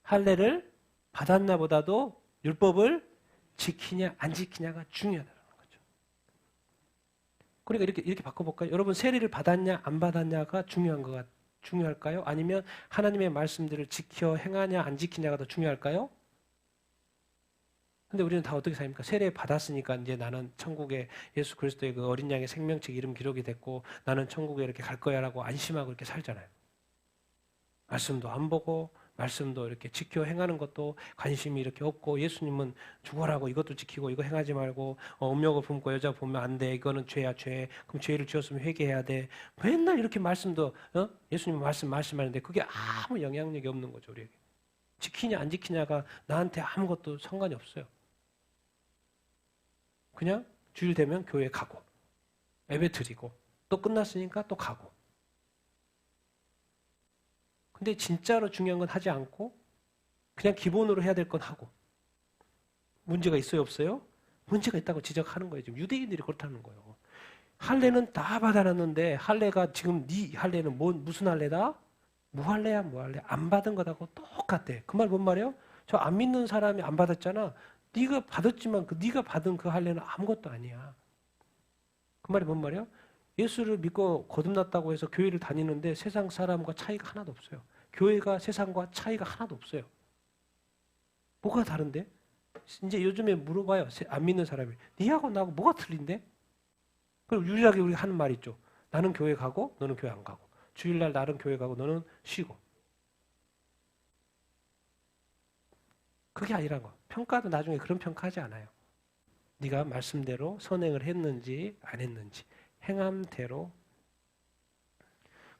할례를 받았나 보다도 율법을 지키냐 안 지키냐가 중요하다는 거죠. 그러니까 이렇게 바꿔볼까요? 여러분 세례를 받았냐 안 받았냐가 중요할까요? 아니면 하나님의 말씀들을 지켜 행하냐 안 지키냐가 더 중요할까요? 근데 우리는 다 어떻게 삽니까? 세례 받았으니까 이제 나는 천국에 예수 그리스도의 그 어린 양의 생명책 이름 기록이 됐고 나는 천국에 이렇게 갈 거야라고 안심하고 이렇게 살잖아요. 말씀도 안 보고 말씀도 이렇게 지켜 행하는 것도 관심이 이렇게 없고 예수님은 죽어라고 이것도 지키고 이거 행하지 말고 음욕을 품고 여자 보면 안 돼. 이거는 죄야 죄. 그럼 죄를 지었으면 회개해야 돼. 맨날 이렇게 말씀도 예수님 말씀하시는데 그게 아무 영향력이 없는 거죠. 우리에게. 지키냐 안 지키냐가 나한테 아무것도 상관이 없어요. 그냥 주일 되면 교회 가고 예배 드리고 또 끝났으니까 또 가고. 근데 진짜로 중요한 건 하지 않고 그냥 기본으로 해야 될 건 하고. 문제가 있어요 없어요? 문제가 있다고 지적하는 거예요. 지금 유대인들이 그렇다는 거예요. 할례는 다 받아놨는데 할례가 지금 네 할례는 무슨 할례다? 무할례야 무할례. 안 받은 거하고 똑같대. 그 말 뭔 말이에요? 저 안 믿는 사람이 안 받았잖아. 네가 받았지만 네가 받은 그 할례는 아무것도 아니야. 그 말이 뭔 말이에요? 예수를 믿고 거듭났다고 해서 교회를 다니는데 세상 사람과 차이가 하나도 없어요. 교회가 세상과 차이가 하나도 없어요. 뭐가 다른데? 이제 요즘에 물어봐요. 안 믿는 사람이. 니하고 나하고 뭐가 틀린데? 그럼 유일하게 우리가 하는 말이 있죠. 나는 교회 가고 너는 교회 안 가고. 주일날 나는 교회 가고 너는 쉬고. 그게 아니란 거. 평가도 나중에 그런 평가하지 않아요. 네가 말씀대로 선행을 했는지 안 했는지. 행함대로.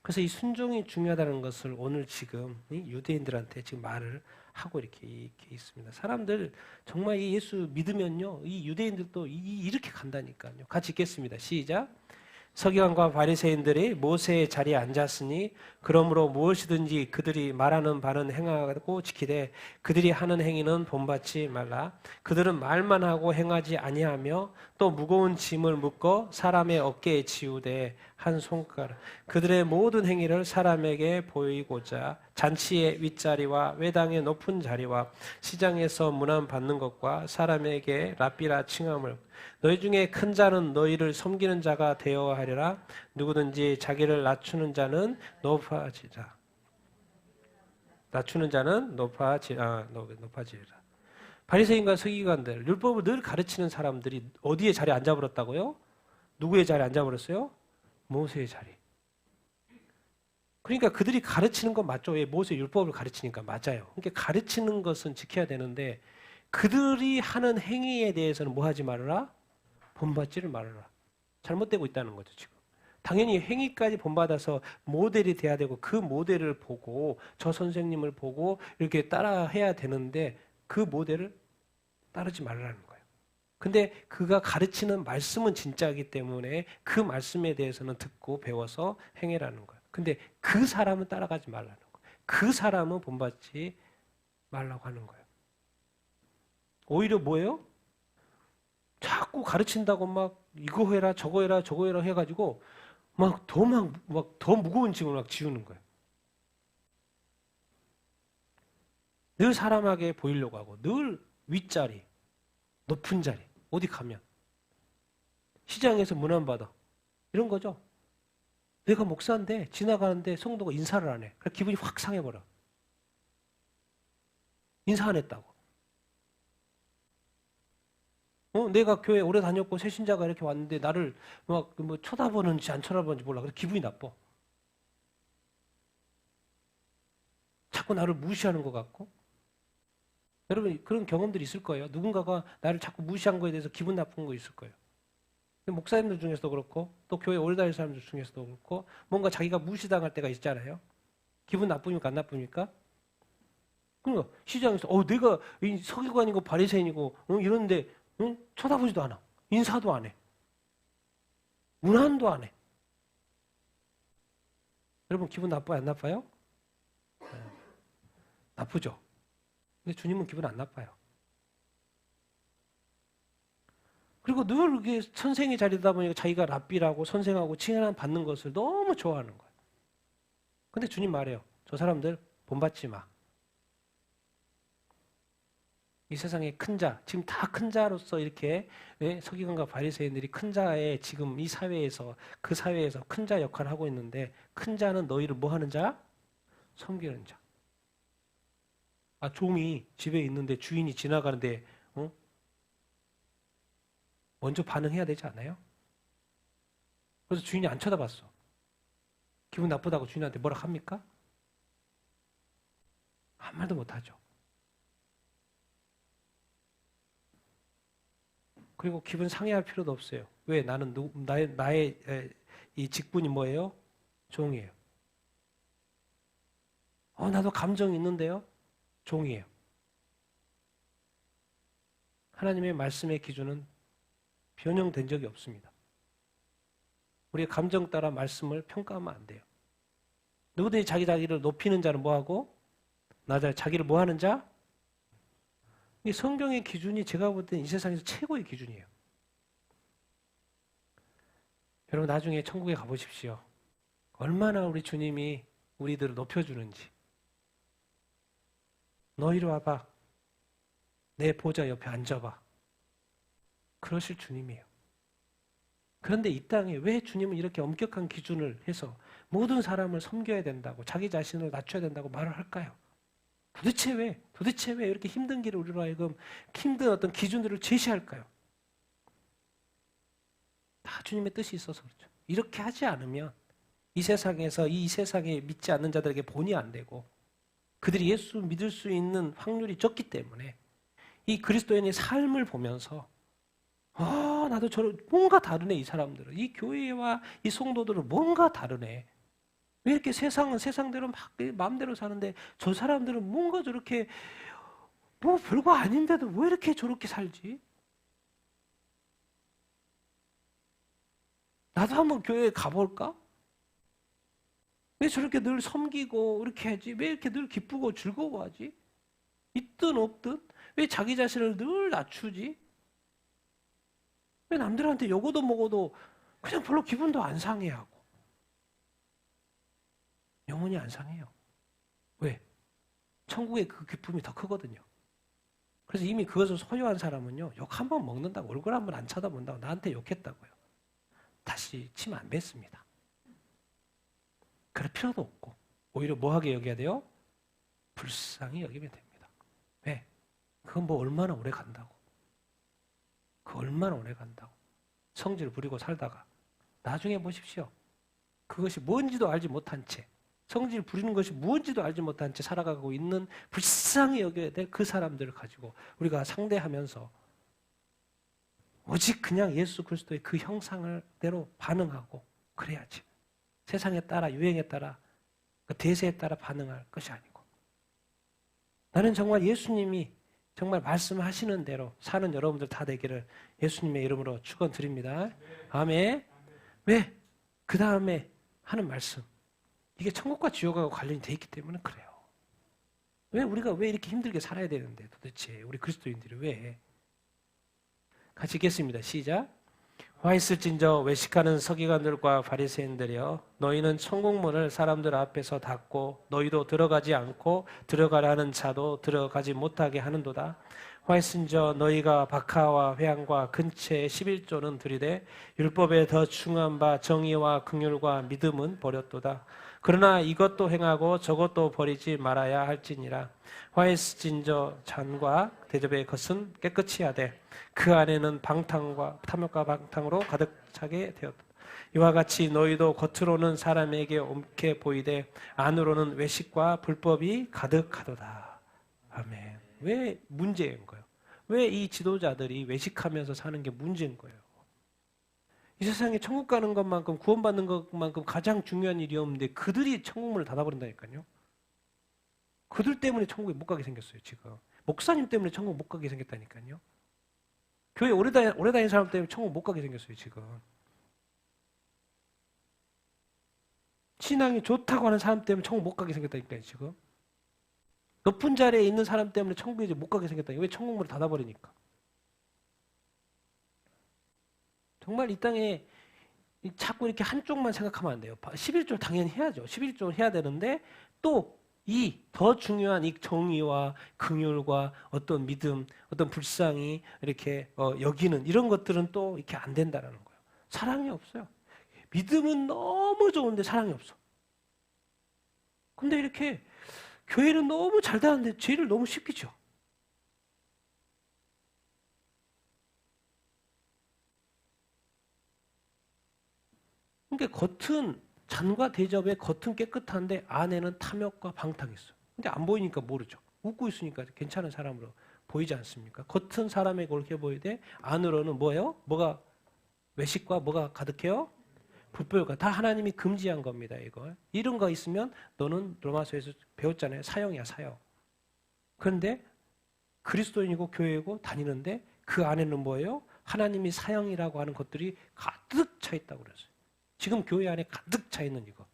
그래서 이 순종이 중요하다는 것을 오늘 지금 이 유대인들한테 지금 말을 하고 이렇게 있습니다. 사람들 정말 이 예수 믿으면요, 이 유대인들도 이렇게 간다니까요. 같이 읽겠습니다. 시작. 서기관과 바리새인들이 모세의 자리에 앉았으니 그러므로 무엇이든지 그들이 말하는 바는 행하고 지키되 그들이 하는 행위는 본받지 말라. 그들은 말만 하고 행하지 아니하며 또 무거운 짐을 묶어 사람의 어깨에 지우되 한 손가락 그들의 모든 행위를 사람에게 보이고자 잔치의 윗자리와 외당의 높은 자리와 시장에서 문안 받는 것과 사람에게 랍비라 칭함을 너희 중에 큰 자는 너희를 섬기는 자가 되어야 하리라. 누구든지 자기를 낮추는 자는 높아지라. 낮추는 자는 높아지리라. 바리새인과 서기관들, 율법을 늘 가르치는 사람들이 어디에 자리에 앉아버렸다고요? 누구의 자리에 앉아버렸어요? 모세의 자리. 그러니까 그들이 가르치는 건 맞죠. 왜 모세 율법을 가르치니까 맞아요. 그러니까 가르치는 것은 지켜야 되는데 그들이 하는 행위에 대해서는 뭐 하지 말아라? 본받지를 말아라. 잘못되고 있다는 거죠, 지금. 당연히 행위까지 본받아서 모델이 돼야 되고 그 모델을 보고 저 선생님을 보고 이렇게 따라 해야 되는데 그 모델을 따르지 말라는 거예요. 근데 그가 가르치는 말씀은 진짜이기 때문에 그 말씀에 대해서는 듣고 배워서 행해라는 거예요. 근데 그 사람은 따라가지 말라는 거예요. 그 사람은 본받지 말라고 하는 거예요. 오히려 뭐예요? 자꾸 가르친다고 막 이거 해라 저거 해라 저거 해라 해가지고 막 더 무거운 짐을 막 지우는 거예요. 늘 사람에게 보이려고 하고 늘 윗자리, 높은 자리 어디 가면 시장에서 문안 받아 이런 거죠. 내가 목사인데 지나가는데 성도가 인사를 안 해. 그래서 기분이 확 상해버려. 인사 안 했다고. 내가 교회 오래 다녔고 새신자가 이렇게 왔는데 나를 막 뭐 쳐다보는지 안 쳐다보는지 몰라. 그래서 기분이 나빠. 자꾸 나를 무시하는 것 같고. 여러분 그런 경험들이 있을 거예요. 누군가가 나를 자꾸 무시한 거에 대해서 기분 나쁜 거 있을 거예요. 목사님들 중에서도 그렇고 또 교회 오래 다닐 사람들 중에서도 그렇고 뭔가 자기가 무시당할 때가 있잖아요. 기분 나쁩니까? 안 나쁩니까? 그러니까 시장에서 내가 이 서기관이고 바리새인이고 이런데 쳐다보지도 않아. 인사도 안 해. 문안도 안 해. 여러분 기분 나빠요? 안 나빠요? 네. 나쁘죠. 근데 주님은 기분 안 나빠요. 그리고 늘 이게 선생의 자리다 보니까 자기가 랍비라고 선생하고 칭찬 받는 것을 너무 좋아하는 거예요. 근데 주님 말해요. 저 사람들 본받지 마. 이 세상의 큰 자, 지금 다 큰 자로서 이렇게 서기관과 바리새인들이 큰 자의 지금 이 사회에서 그 사회에서 큰 자 역할을 하고 있는데 큰 자는 너희를 뭐 하는 자? 섬기는 자. 종이 집에 있는데 주인이 지나가는데 먼저 반응해야 되지 않아요? 그래서 주인이 안 쳐다봤어. 기분 나쁘다고 주인한테 뭐라 합니까? 한 말도 못 하죠. 그리고 기분 상해할 필요도 없어요. 왜? 나는 나의 이 직분이 뭐예요? 종이에요. 나도 감정이 있는데요? 종이에요. 하나님의 말씀의 기준은 변형된 적이 없습니다. 우리의 감정 따라 말씀을 평가하면 안 돼요. 누구든지 자기를 높이는 자는 뭐하고? 자기를 뭐하는 자? 이 성경의 기준이 제가 볼 때는 이 세상에서 최고의 기준이에요. 여러분 나중에 천국에 가보십시오. 얼마나 우리 주님이 우리들을 높여주는지. 너 이리 와봐. 내 보좌 옆에 앉아봐. 그러실 주님이에요. 그런데 이 땅에 왜 주님은 이렇게 엄격한 기준을 해서 모든 사람을 섬겨야 된다고, 자기 자신을 낮춰야 된다고 말을 할까요? 도대체 왜 이렇게 힘든 길을 우리로 하여금 힘든 어떤 기준들을 제시할까요? 다 주님의 뜻이 있어서 그렇죠. 이렇게 하지 않으면 이 세상에 믿지 않는 자들에게 본이 안 되고 그들이 예수 믿을 수 있는 확률이 적기 때문에 이 그리스도인의 삶을 보면서 나도 뭔가 다르네, 이 사람들은. 이 교회와 이 성도들은 뭔가 다르네. 왜 이렇게 세상은 세상대로 막 마음대로 사는데 저 사람들은 뭔가 저렇게 뭐 별거 아닌데도 왜 이렇게 저렇게 살지? 나도 한번 교회에 가볼까? 왜 저렇게 늘 섬기고 이렇게 하지? 왜 이렇게 늘 기쁘고 즐거워하지? 있든 없든 왜 자기 자신을 늘 낮추지? 왜 남들한테 요거도 먹어도 그냥 별로 기분도 안 상해하고 영혼이 안 상해요. 왜? 천국의 그 기쁨이 더 크거든요. 그래서 이미 그것을 소유한 사람은요, 욕 한 번 먹는다고, 얼굴 한 번 안 쳐다본다고 나한테 욕했다고요, 다시 침 안 뱉습니다. 그럴 필요도 없고 오히려 뭐하게 여겨야 돼요? 불쌍히 여기면 됩니다. 왜? 그건 뭐 얼마나 오래 간다고. 성질 부리고 살다가 나중에 보십시오. 그것이 뭔지도 알지 못한 채, 성질 부리는 것이 무엇인지도 알지 못한 채 살아가고 있는 불쌍히 여겨야 될 그 사람들을 가지고 우리가 상대하면서 오직 그냥 예수 그리스도의 그 형상대로 반응하고 그래야지. 세상에 따라, 유행에 따라, 그 대세에 따라 반응할 것이 아니고 나는 정말 예수님이 정말 말씀하시는 대로 사는 여러분들 다 되기를 예수님의 이름으로 축원드립니다. 아멘. 왜? 그 다음에 하는 말씀, 이게 천국과 지옥하고 관련이 돼 있기 때문에 그래요. 우리가 왜 이렇게 힘들게 살아야 되는데 도대체 우리 그리스도인들이 왜? 같이 읽겠습니다. 시작. 와 있을진저 외식하는 서기관들과 바리새인들이여, 너희는 천국문을 사람들 앞에서 닫고 너희도 들어가지 않고 들어가라는 자도 들어가지 못하게 하는도다. 와 있은저 너희가 박하와 회향과 근체의 11조는 들이되 율법에 더 중요한 바 정의와 긍휼과 믿음은 버렸도다. 그러나 이것도 행하고 저것도 버리지 말아야 할지니라. 화이스진저 잔과 대접의 것은 깨끗이 하되 그 안에는 방탕과 탐욕과 방탕으로 가득 차게 되었다. 이와 같이 너희도 겉으로는 사람에게 옳게 보이되 안으로는 외식과 불법이 가득하도다. 아멘. 왜 문제인 거예요? 왜 이 지도자들이 외식하면서 사는 게 문제인 거예요? 이 세상에 천국 가는 것만큼, 구원받는 것만큼 가장 중요한 일이 없는데 그들이 천국문을 닫아버린다니까요. 그들 때문에 천국에 못 가게 생겼어요, 지금. 목사님 때문에 천국 못 가게 생겼다니까요. 교회 오래 다닌 사람 때문에 천국 못 가게 생겼어요, 지금. 신앙이 좋다고 하는 사람 때문에 천국 못 가게 생겼다니까요, 지금. 높은 자리에 있는 사람 때문에 천국에 이제 못 가게 생겼다니까요. 왜 천국문을 닫아버리니까. 정말 이 땅에 자꾸 이렇게 한쪽만 생각하면 안 돼요. 11조 당연히 해야죠. 11조 해야 되는데 또 이 더 중요한 이 정의와 긍휼과 어떤 믿음, 어떤 불쌍히 이렇게 여기는 이런 것들은 또 이렇게 안 된다라는 거예요. 사랑이 없어요. 믿음은 너무 좋은데 사랑이 없어. 근데 이렇게 교회는 너무 잘 되는데 죄를 너무 쉽게 져. 그러니까 겉은 잔과 대접에 겉은 깨끗한데 안에는 탐욕과 방탕이 있어. 근데 안 보이니까 모르죠. 웃고 있으니까 괜찮은 사람으로 보이지 않습니까? 겉은 사람에게 옳게 보이되 안으로는 뭐예요? 뭐가 외식과 뭐가 가득해요? 불법과 다 하나님이 금지한 겁니다. 이거 이런 거 있으면 너는 로마서에서 배웠잖아요. 사형이야, 사형. 그런데 그리스도인이고 교회이고 다니는데 그 안에는 뭐예요? 하나님이 사형이라고 하는 것들이 가득 차 있다고 그랬어요. 지금 교회 안에 가득 차 있는 이거.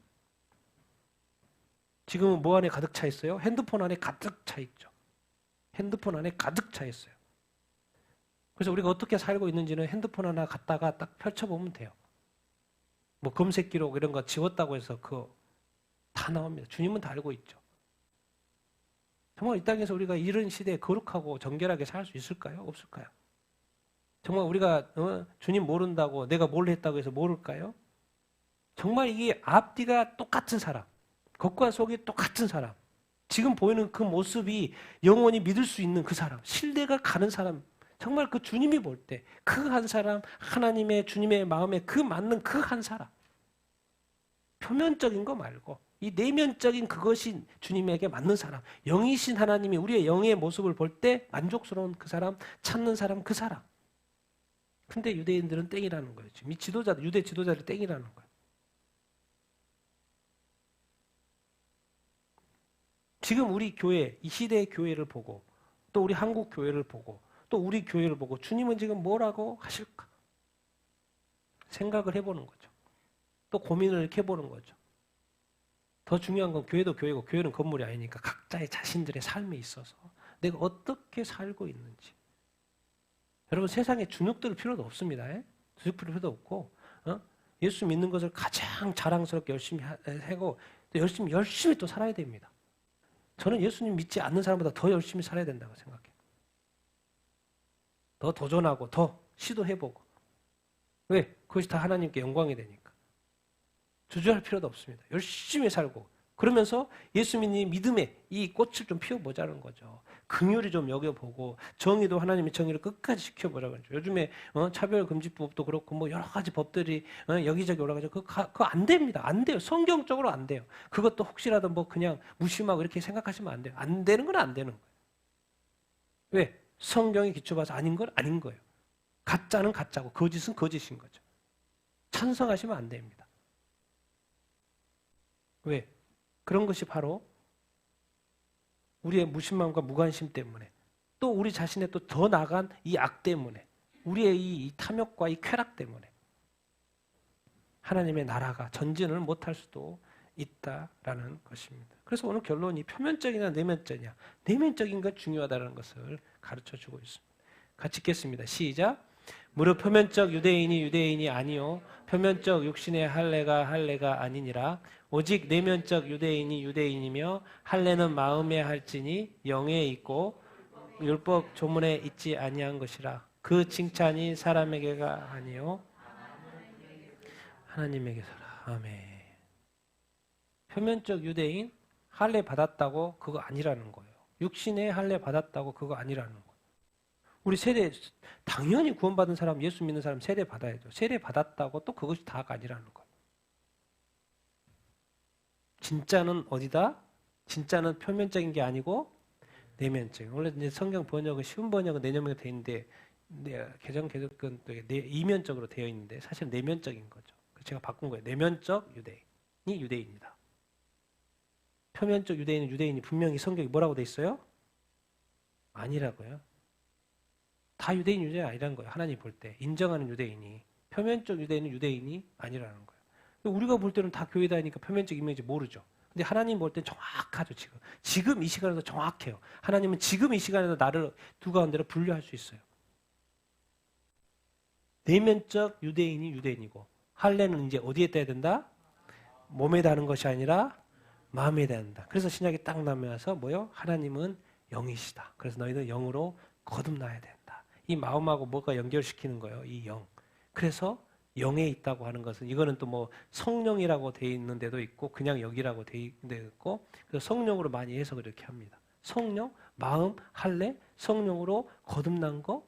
지금은 뭐 안에 가득 차 있어요? 핸드폰 안에 가득 차 있죠. 핸드폰 안에 가득 차 있어요. 그래서 우리가 어떻게 살고 있는지는 핸드폰 하나 갖다가 딱 펼쳐보면 돼요. 뭐 검색 기록 이런 거 지웠다고 해서 그거 다 나옵니다. 주님은 다 알고 있죠. 정말 이 땅에서 우리가 이런 시대에 거룩하고 정결하게 살 수 있을까요? 없을까요? 정말 우리가 주님 모른다고 내가 뭘 했다고 해서 모를까요? 정말 이게 앞뒤가 똑같은 사람, 겉과 속이 똑같은 사람, 지금 보이는 그 모습이 영원히 믿을 수 있는 그 사람, 신뢰가 가는 사람, 정말 그 주님이 볼 때 그 한 사람, 하나님의 주님의 마음에 그 맞는 그 한 사람, 표면적인 거 말고 이 내면적인 그것이 주님에게 맞는 사람, 영이신 하나님이 우리의 영의 모습을 볼 때 만족스러운 그 사람, 찾는 사람, 그 사람. 근데 유대인들은 땡이라는 거예요. 지금 이 지도자들, 유대 지도자들 땡이라는 거예요. 지금 우리 교회, 이 시대의 교회를 보고 또 우리 한국 교회를 보고 또 우리 교회를 보고 주님은 지금 뭐라고 하실까? 생각을 해보는 거죠. 또 고민을 이렇게 해보는 거죠. 더 중요한 건 교회도 교회고 교회는 건물이 아니니까 각자의 자신들의 삶에 있어서 내가 어떻게 살고 있는지. 여러분 세상에 주눅 들 필요도 없습니다. 주눅 들 필요도 없고 예수 믿는 것을 가장 자랑스럽게 열심히 하고 또 열심히 또 살아야 됩니다. 저는 예수님 믿지 않는 사람보다 더 열심히 살아야 된다고 생각해요. 더 도전하고 더 시도해보고. 왜? 그것이 다 하나님께 영광이 되니까. 주저할 필요도 없습니다. 열심히 살고 그러면서 예수 믿는 믿음의 이 꽃을 좀 피워보자는 거죠. 긍휼히 좀 여겨보고 정의도 하나님의 정의를 끝까지 지켜보자는 거죠. 요즘에 차별금지법도 그렇고 뭐 여러 가지 법들이 여기저기 올라가죠. 그거 안 됩니다. 안 돼요. 성경적으로 안 돼요. 그것도 혹시라도 뭐 그냥 무심하고 이렇게 생각하시면 안 돼요. 안 되는 건 안 되는 거예요. 왜? 성경에 기초봐서 아닌 건 아닌 거예요. 가짜는 가짜고 거짓은 거짓인 거죠. 찬성하시면 안 됩니다. 왜? 그런 것이 바로 우리의 무신망과 무관심 때문에 또 우리 자신의 또 더 나간 이 악 때문에 우리의 이 탐욕과 이 쾌락 때문에 하나님의 나라가 전진을 못할 수도 있다라는 것입니다. 그래서 오늘 결론이 표면적이냐 내면적이냐, 내면적인 것 중요하다는 것을 가르쳐주고 있습니다. 같이 읽겠습니다. 시작. 무릇 표면적 유대인이 유대인이 아니요 표면적 육신의 할례가 아니니라. 오직 내면적 유대인이 유대인이며 할례는 마음에 할지니 영에 있고 율법 조문에 있지 아니한 것이라. 그 칭찬이 사람에게가 아니요 하나님에게서라. 아멘. 표면적 유대인 할례 받았다고 그거 아니라는 거예요. 육신의 할례 받았다고 그거 아니라는 거예요. 우리 세례 당연히 구원받은 사람, 예수 믿는 사람 세례 받아야죠. 세례 받았다고 또 그것이 다가 아니라는 거예요. 진짜는 어디다? 진짜는 표면적인 게 아니고 내면적인. 원래 이제 성경 번역은 쉬운 번역은 내면으로 되어 있는데 개정은 이면적으로 되어 있는데 사실 내면적인 거죠. 제가 바꾼 거예요. 내면적 유대인이 유대인이다. 표면적 유대인은 유대인이 분명히 성경이 뭐라고 돼 있어요? 아니라고요. 다 유대인 아니라는 거예요. 하나님 볼 때 인정하는 유대인이 표면적 유대인은 유대인이 아니라는 거예요. 우리가 볼 때는 다 교회 다니니까 표면적 이미지 모르죠. 근데 하나님 볼 땐 정확하죠. 지금 이 시간에도 정확해요. 하나님은 지금 이 시간에도 나를 두 가운데로 분류할 수 있어요. 내면적 유대인이 유대인이고 할례는 이제 어디에 떼야 된다? 몸에 다는 것이 아니라 마음에 대한다. 그래서 신약이 딱 나면서 뭐요? 하나님은 영이시다. 그래서 너희는 영으로 거듭나야 된다. 이 마음하고 뭐가 연결시키는 거예요? 이 영. 그래서 영에 있다고 하는 것은 이거는 또 뭐 성령이라고 돼 있는 데도 있고 그냥 영이라고 돼 있고 그래서 성령으로 많이 해석을 이렇게 합니다. 성령, 마음, 할례, 성령으로 거듭난 거,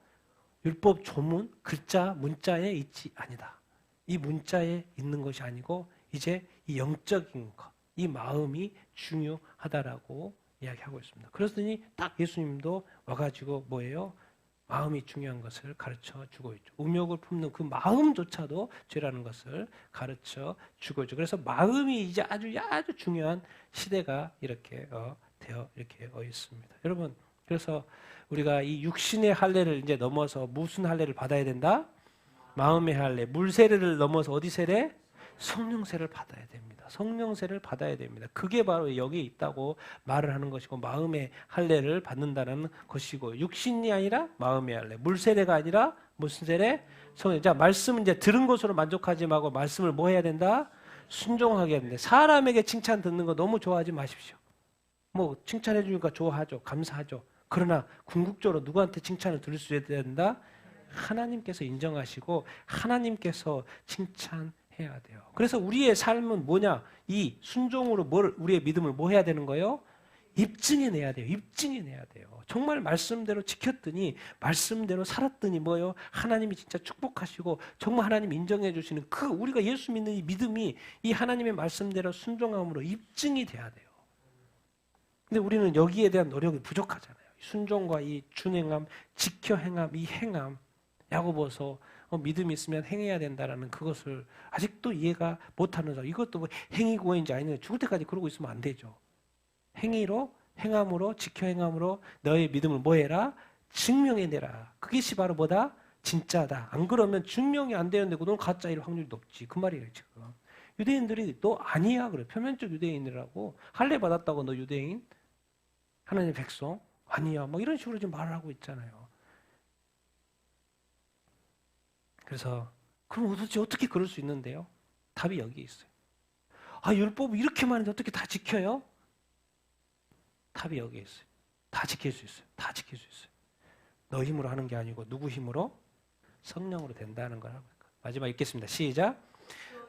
율법 조문, 글자, 문자에 있지 아니다. 이 문자에 있는 것이 아니고 이제 이 영적인 것, 이 마음이 중요하다라고 이야기하고 있습니다. 그러더니 딱 예수님도 와가지고 뭐예요? 마음이 중요한 것을 가르쳐 주고 있죠. 음욕을 품는 그 마음조차도 죄라는 것을 가르쳐 주고 있죠. 그래서 마음이 이제 아주 중요한 시대가 이렇게 되어 있습니다. 여러분, 그래서 우리가 이 육신의 할례를 이제 넘어서 무슨 할례를 받아야 된다? 마음의 할례, 물 세례를 넘어서 어디 세례? 성령 세례를 받아야 됩니다. 성령 세례를 받아야 됩니다. 그게 바로 여기에 있다고 말을 하는 것이고 마음의 할례를 받는다는 것이고 육신이 아니라 마음의 할례, 물 세례가 아니라 무슨 세례? 성령. 자, 말씀은 이제 들은 것으로 만족하지 말고 말씀을 뭐 해야 된다? 순종하게 해야 된다. 사람에게 칭찬 듣는 거 너무 좋아하지 마십시오. 뭐 칭찬해 주니까 좋아하죠. 감사하죠. 그러나 궁극적으로 누구한테 칭찬을 들을 수 있어야 된다? 하나님께서 인정하시고 하나님께서 칭찬해야 돼요. 그래서 우리의 삶은 뭐냐? 이 순종으로 우리의 믿음을 뭐 해야 되는 거예요? 입증해내야 돼요. 입증해내야 돼요. 정말 말씀대로 지켰더니 말씀대로 살았더니 뭐예요? 하나님이 진짜 축복하시고 정말 하나님 인정해 주시는 그 우리가 예수 믿는 이 믿음이 이 하나님의 말씀대로 순종함으로 입증이 돼야 돼요. 근데 우리는 여기에 대한 노력이 부족하잖아요. 순종과 이 준행함, 지켜 행함, 이 행함, 야고보서 믿음이 있으면 행해야 된다라는 그것을 아직도 이해가 못하는 사람. 이것도 뭐 행위 구원인지 아니냐 죽을 때까지 그러고 있으면 안 되죠. 행위로, 행함으로, 지켜 행함으로 너의 믿음을 뭐해라? 증명해내라. 그것이 바로 뭐다? 진짜다. 안 그러면 증명이 안 되는데 넌 가짜일 확률이 높지. 그 말이에요 지금. 유대인들이 너 아니야 그래. 표면적 유대인이라고. 할례 받았다고 너 유대인? 하나님의 백성? 아니야. 뭐 이런 식으로 지금 말을 하고 있잖아요. 그래서 그럼 도대체 어떻게 그럴 수 있는데요? 답이 여기 있어요. 아, 율법이 이렇게 많은데 어떻게 다 지켜요? 답이 여기에 있어요. 다 지킬 수 있어요. 다 지킬 수 있어요. 너 힘으로 하는 게 아니고 누구 힘으로? 성령으로 된다는 거라고. 마지막 읽겠습니다. 시작.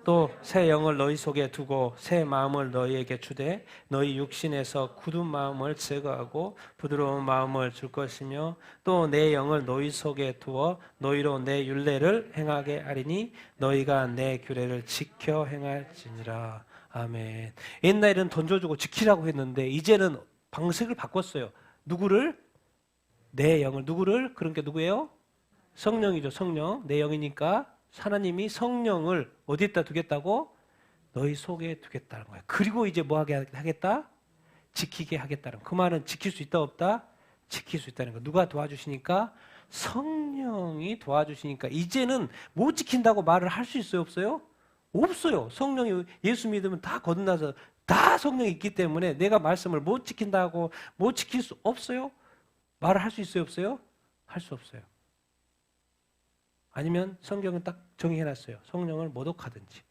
또 새 영을 너희 속에 두고 새 마음을 너희에게 주되 너희 육신에서 굳은 마음을 제거하고 부드러운 마음을 줄 것이며 또 내 영을 너희 속에 두어 너희로 내 율례를 행하게 하리니 너희가 내 규례를 지켜 행할지니라. 아멘. 옛날에는 던져주고 지키라고 했는데 이제는 방식을 바꿨어요. 누구를? 내 영을. 누구를? 그런 게 누구예요? 성령이죠. 성령. 내 영이니까 하나님이 성령을 어디에다 두겠다고? 너희 속에 두겠다는 거예요. 그리고 이제 뭐 하게 하겠다? 지키게 하겠다는 거예요. 그 말은 지킬 수 있다 없다? 지킬 수 있다는 거예요. 누가 도와주시니까? 성령이 도와주시니까 이제는 못 지킨다고 말을 할 수 있어요? 없어요? 없어요. 성령이 예수 믿으면 다 거듭나서 다 성령이 있기 때문에 내가 말씀을 못 지킨다고 못 지킬 수 없어요? 말을 할 수 있어요? 없어요? 할 수 없어요. 아니면 성경은 딱 정의해놨어요. 성령을 모독하든지.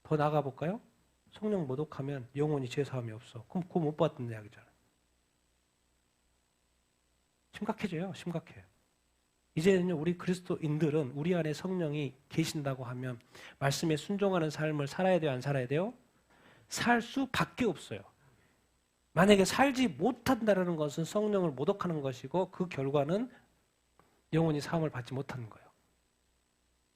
더 나가 볼까요? 성령 모독하면 영원히 죄사함이 없어. 그럼 그거 못 받는 이야기잖아요. 심각해져요. 심각해요. 이제는 우리 그리스도인들은 우리 안에 성령이 계신다고 하면 말씀에 순종하는 삶을 살아야 돼요? 안 살아야 돼요? 살 수밖에 없어요. 만약에 살지 못한다는 것은 성령을 모독하는 것이고 그 결과는 영원히 사함을 받지 못하는 거예요.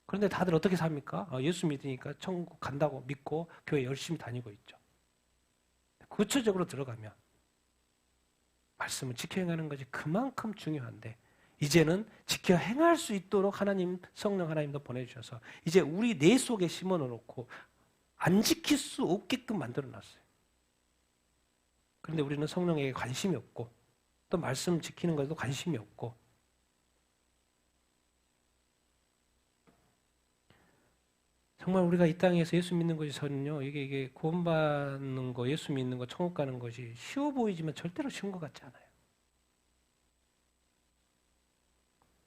그런데 다들 어떻게 삽니까? 예수 믿으니까 천국 간다고 믿고 교회 열심히 다니고 있죠. 구체적으로 들어가면 말씀을 지켜 행하는 것이 그만큼 중요한데 이제는 지켜 행할 수 있도록 하나님, 성령 하나님도 보내주셔서 이제 우리 내 속에 심어놓고 안 지킬 수 없게끔 만들어놨어요. 그런데 우리는 성령에게 관심이 없고 또 말씀 지키는 것에도 관심이 없고 정말 우리가 이 땅에서 예수 믿는 것이 저는요 이게 구원받는 거, 예수 믿는 거, 천국 가는 것이 쉬워 보이지만 절대로 쉬운 것 같지 않아요.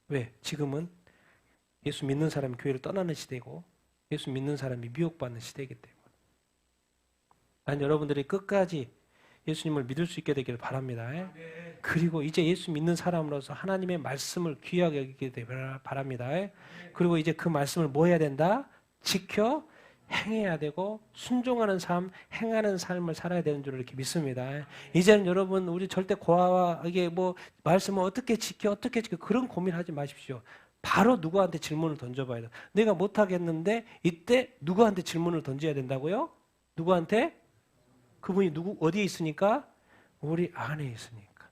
왜? 지금은 예수 믿는 사람이 교회를 떠나는 시대고 예수 믿는 사람이 미혹받는 시대이기 때문에 난 여러분들이 끝까지 예수님을 믿을 수 있게 되기를 바랍니다. 그리고 이제 예수 믿는 사람으로서 하나님의 말씀을 귀하게 여기게 되기를 바랍니다. 그리고 이제 그 말씀을 뭐 해야 된다? 지켜 행해야 되고 순종하는 삶, 행하는 삶을 살아야 되는 줄 이렇게 믿습니다. 이제는 여러분 우리 절대 고아와 이게 뭐 말씀을 어떻게 지켜 그런 고민하지 마십시오. 바로 누구한테 질문을 던져봐야 돼. 내가 못하겠는데 이때 누구한테 질문을 던져야 된다고요? 누구한테? 그분이 어디에 있으니까? 우리 안에 있으니까.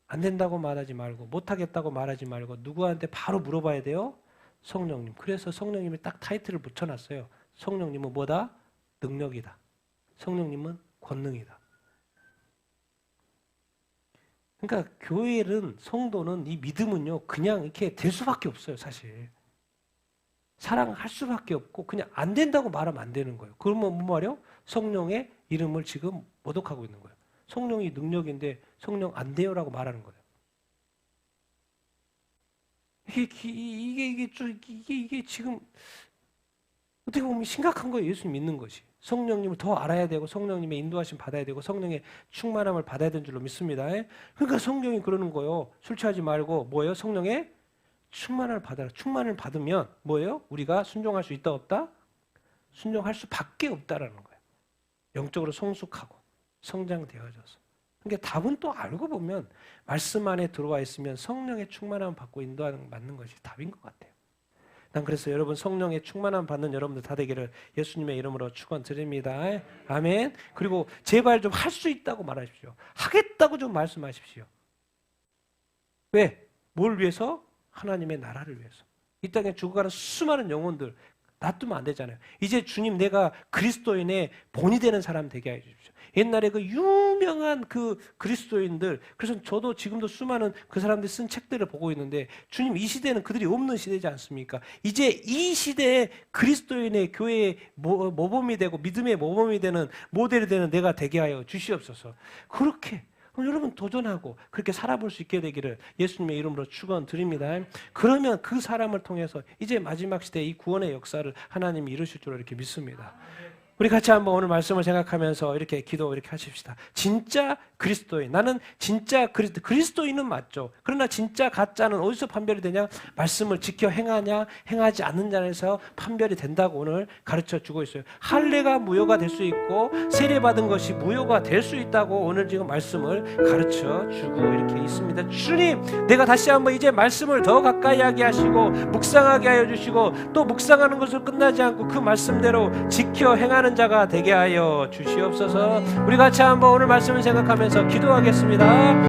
안 된다고 말하지 말고 못하겠다고 말하지 말고 누구한테 바로 물어봐야 돼요? 성령님. 그래서 성령님이 딱 타이틀을 붙여놨어요. 성령님은 뭐다? 능력이다. 성령님은 권능이다. 그러니까 교회는 성도는 이 믿음은요 그냥 이렇게 될 수밖에 없어요. 사실. 사랑할 수밖에 없고 그냥 안 된다고 말하면 안 되는 거예요. 그러면 뭔 말이요? 성령의 이름을 지금 모독하고 있는 거예요. 성령이 능력인데 성령 안 돼요라고 말하는 거예요. 이게 지금 어떻게 보면 심각한 거예요. 예수님 믿는 것이. 성령님을 더 알아야 되고 성령님의 인도하심 받아야 되고 성령의 충만함을 받아야 되는 줄로 믿습니다. 그러니까 성경이 그러는 거예요. 술 취하지 말고 뭐예요? 성령의 충만함을 받아라. 충만을 받으면 뭐예요? 우리가 순종할 수 있다 없다? 순종할 수밖에 없다라는 거예요. 영적으로 성숙하고 성장되어져서. 그러니까 답은 또 알고 보면 말씀 안에 들어와 있으면 성령의 충만함을 받고 인도하는 맞는 것이 답인 것 같아요. 난 그래서 여러분 성령의 충만함 받는 여러분들 다 되기를 예수님의 이름으로 축원드립니다. 아멘. 그리고 제발 좀 할 수 있다고 말하십시오. 하겠다고 좀 말씀하십시오. 왜? 뭘 위해서? 하나님의 나라를 위해서. 이 땅에 죽어가는 수많은 영혼들 놔두면 안 되잖아요. 이제 주님 내가 그리스도인의 본이 되는 사람 되게 해 주십시오. 옛날에 그 유명한 그 그리스도인들, 그래서 저도 지금도 수많은 그 사람들이 쓴 책들을 보고 있는데 주님 이 시대는 그들이 없는 시대지 않습니까? 이제 이 시대에 그리스도인의 교회의 모범이 되고 믿음의 모범이 되는 모델이 되는 내가 되게 하여 주시옵소서. 그렇게 여러분 도전하고 그렇게 살아볼 수 있게 되기를 예수님의 이름으로 축원드립니다. 그러면 그 사람을 통해서 이제 마지막 시대 이 구원의 역사를 하나님이 이루실 줄 이렇게 믿습니다. 우리 같이 한번 오늘 말씀을 생각하면서 이렇게 기도 이렇게 하십시다. 진짜 그리스도인, 나는 진짜 그리스도인은 맞죠. 그러나 진짜 가짜는 어디서 판별이 되냐? 말씀을 지켜 행하냐 행하지 않는 자에서 판별이 된다고 오늘 가르쳐 주고 있어요. 할례가 무효가 될 수 있고 세례받은 것이 무효가 될 수 있다고 오늘 지금 말씀을 가르쳐 주고 이렇게 있습니다. 주님, 내가 다시 한번 이제 말씀을 더 가까이 하게 하시고 묵상하게 하여 주시고 또 묵상하는 것을 끝나지 않고 그 말씀대로 지켜 행하는 자가 되게 하여 주시옵소서. 우리 같이 한번 오늘 말씀을 생각하면서 기도하겠습니다.